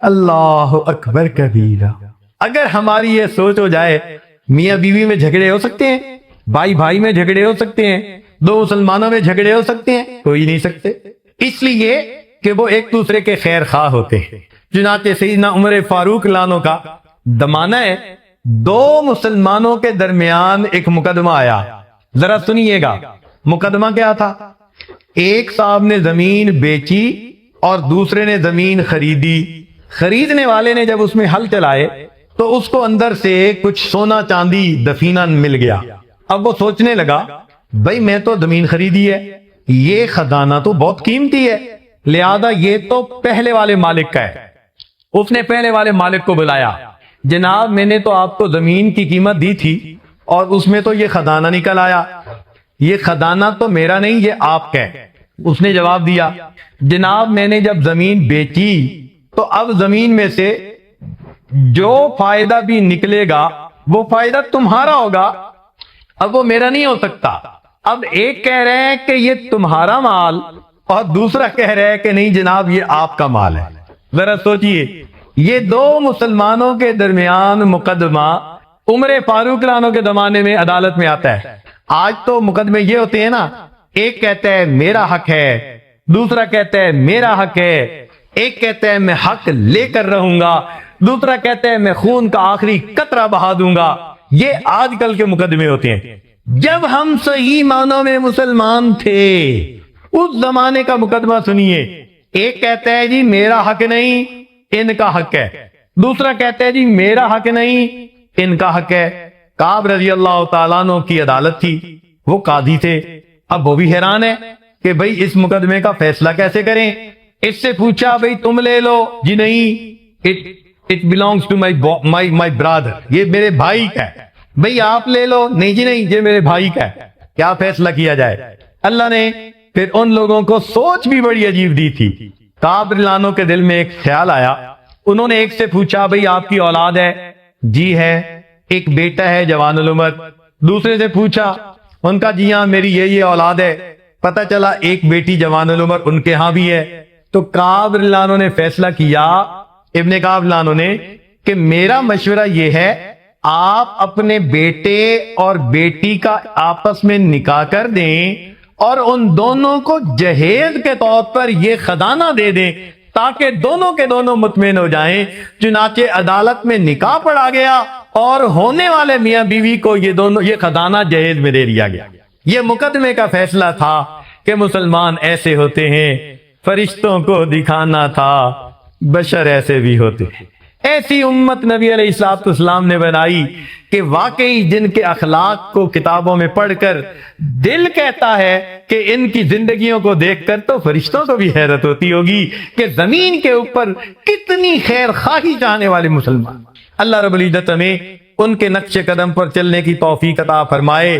اللہ اکبر کبیرہ۔ اگر ہماری یہ سوچ ہو جائے، میاں بیوی میں جھگڑے ہو سکتے ہیں، بھائی بھائی میں جھگڑے ہو سکتے ہیں، دو مسلمانوں میں جھگڑے ہو سکتے ہیں، کوئی نہیں سکتے، اس لیے کہ وہ ایک دوسرے کے خیر خواہ ہوتے ہیں۔ چنانچہ سیدنا عمر فاروق لانو کا زمانہ ہے، 2 مسلمانوں کے درمیان ایک مقدمہ آیا۔ ذرا سنیے گا مقدمہ کیا تھا۔ ایک صاحب نے زمین بیچی اور دوسرے نے زمین خریدی۔ خریدنے والے نے جب اس میں ہل چلائے تو اس کو اندر سے کچھ سونا چاندی دفینہ مل گیا۔ اب وہ سوچنے لگا بھائی میں تو زمین خریدی ہے، یہ خزانہ تو بہت قیمتی ہے، لہذا یہ تو پہلے والے مالک کا ہے۔ اس نے پہلے والے مالک کو بلایا، جناب میں نے تو آپ کو زمین کی قیمت دی تھی اور اس میں تو یہ خزانہ نکل آیا، یہ خزانہ تو میرا نہیں، یہ آپ کا ہے۔ اس نے جواب دیا جناب میں نے جب زمین بیچی تو اب زمین میں سے جو فائدہ بھی نکلے گا وہ فائدہ تمہارا ہوگا، اب وہ میرا نہیں ہو سکتا۔ اب ایک کہہ رہے ہیں کہ یہ تمہارا مال اور دوسرا کہہ رہے ہیں کہ نہیں جناب یہ آپ کا مال ہے۔ ذرا سوچئے، یہ 2 مسلمانوں کے درمیان مقدمہ عمر فاروق لانو کے زمانے میں عدالت میں آتا ہے۔ آج تو مقدمے یہ ہوتے ہیں نا، ایک کہتا ہے میرا حق ہے، دوسرا کہتا ہے میرا حق ہے، ایک کہتا ہے میں حق لے کر رہوں گا، دوسرا کہتا ہے میں خون کا آخری قطرہ بہا دوں گا۔ یہ آج کل کے مقدمے ہوتے ہیں۔ جب ہم صحیح معنوں میں مسلمان تھے اس زمانے کا مقدمہ سنیے، ایک کہتا ہے جی میرا حق نہیں ان کا حق ہے، دوسرا کہتا ہے جی میرا حق نہیں ان کا حق ہے۔ کعب رضی اللہ تعالیٰ عنہ کی عدالت تھی، وہ قاضی تھے۔ اب وہ بھی حیران ہے کہ بھئی اس مقدمے کا فیصلہ کیسے کریں۔ اس سے پوچھا بھئی تم لے لو، جی نہیں، it belongs to my brother، یہ میرے بھائی کا ہے۔ بھئی آپ لے لو، نہیں جی نہیں، یہ میرے بھائی کا ہے، کیا فیصلہ کیا جائے۔ اللہ نے پھر ان لوگوں کو سوچ بھی بڑی عجیب دی تھی۔ کعب رضی اللہ عنہ کے دل میں ایک خیال آیا، انہوں نے ایک سے پوچھا بھئی آپ کی اولاد ہے؟ جی ہے، ایک بیٹا ہے جوان العمر۔ دوسرے سے پوچھا، ان کا جی ہاں میری یہ اولاد ہے۔ پتہ چلا ایک بیٹی جوان العمر ان کے ہاں بھی ہے۔ تو کعب رضی اللہ عنہ نے فیصلہ کیا، ابن کعب رضی اللہ عنہ نے، کہ میرا مشورہ یہ ہے آپ اپنے بیٹے اور بیٹی کا آپس میں نکاح کر دیں اور ان دونوں کو جہیز کے طور پر یہ خزانہ دے دیں تاکہ دونوں کے دونوں مطمئن ہو جائیں۔ چنانچہ عدالت میں نکاح پڑھا گیا اور ہونے والے میاں بیوی کو یہ خزانہ جہیز میں دے دیا گیا۔ یہ مقدمے کا فیصلہ تھا کہ مسلمان ایسے ہوتے ہیں، فرشتوں کو دکھانا تھا بشر ایسے بھی ہوتے ہیں۔ ایسی امت نبی علیہ السلام نے بنائی کہ واقعی جن کے اخلاق کو کتابوں میں پڑھ کر دل کہتا ہے کہ ان کی زندگیوں کو دیکھ کر تو فرشتوں کو بھی حیرت ہوتی ہوگی کہ زمین کے اوپر کتنی خیر خواہی چاہنے والے مسلمان۔ اللہ رب العزت ہمیں ان کے نقش قدم پر چلنے کی توفیق عطا فرمائے۔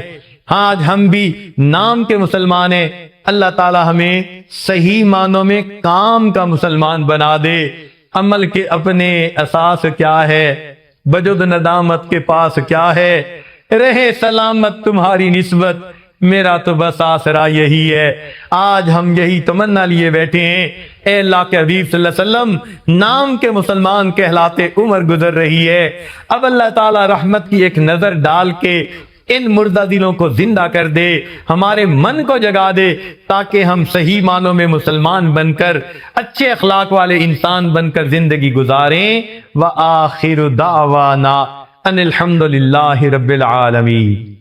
ہاں آج ہم بھی نام کے مسلمان ہیں، اللہ تعالی ہمیں صحیح معنوں میں کام کا مسلمان بنا دے۔ عمل کے اپنے اساس کیا ہے، وجود ندامت کے پاس کیا ہے، رہے سلامت تمہاری نسبت، میرا تو بس آسرا یہی ہے۔ آج ہم یہی تمنا لیے بیٹھے ہیں، اے اللہ کے حبیب صلی اللہ علیہ وسلم نام کے مسلمان کہلاتے عمر گزر رہی ہے، اب اللہ تعالی رحمت کی ایک نظر ڈال کے ان مردہ دلوں کو زندہ کر دے، ہمارے من کو جگا دے تاکہ ہم صحیح معنوں میں مسلمان بن کر اچھے اخلاق والے انسان بن کر زندگی گزاریں۔ وآخر دعوانا ان الحمد للہ رب العالمین۔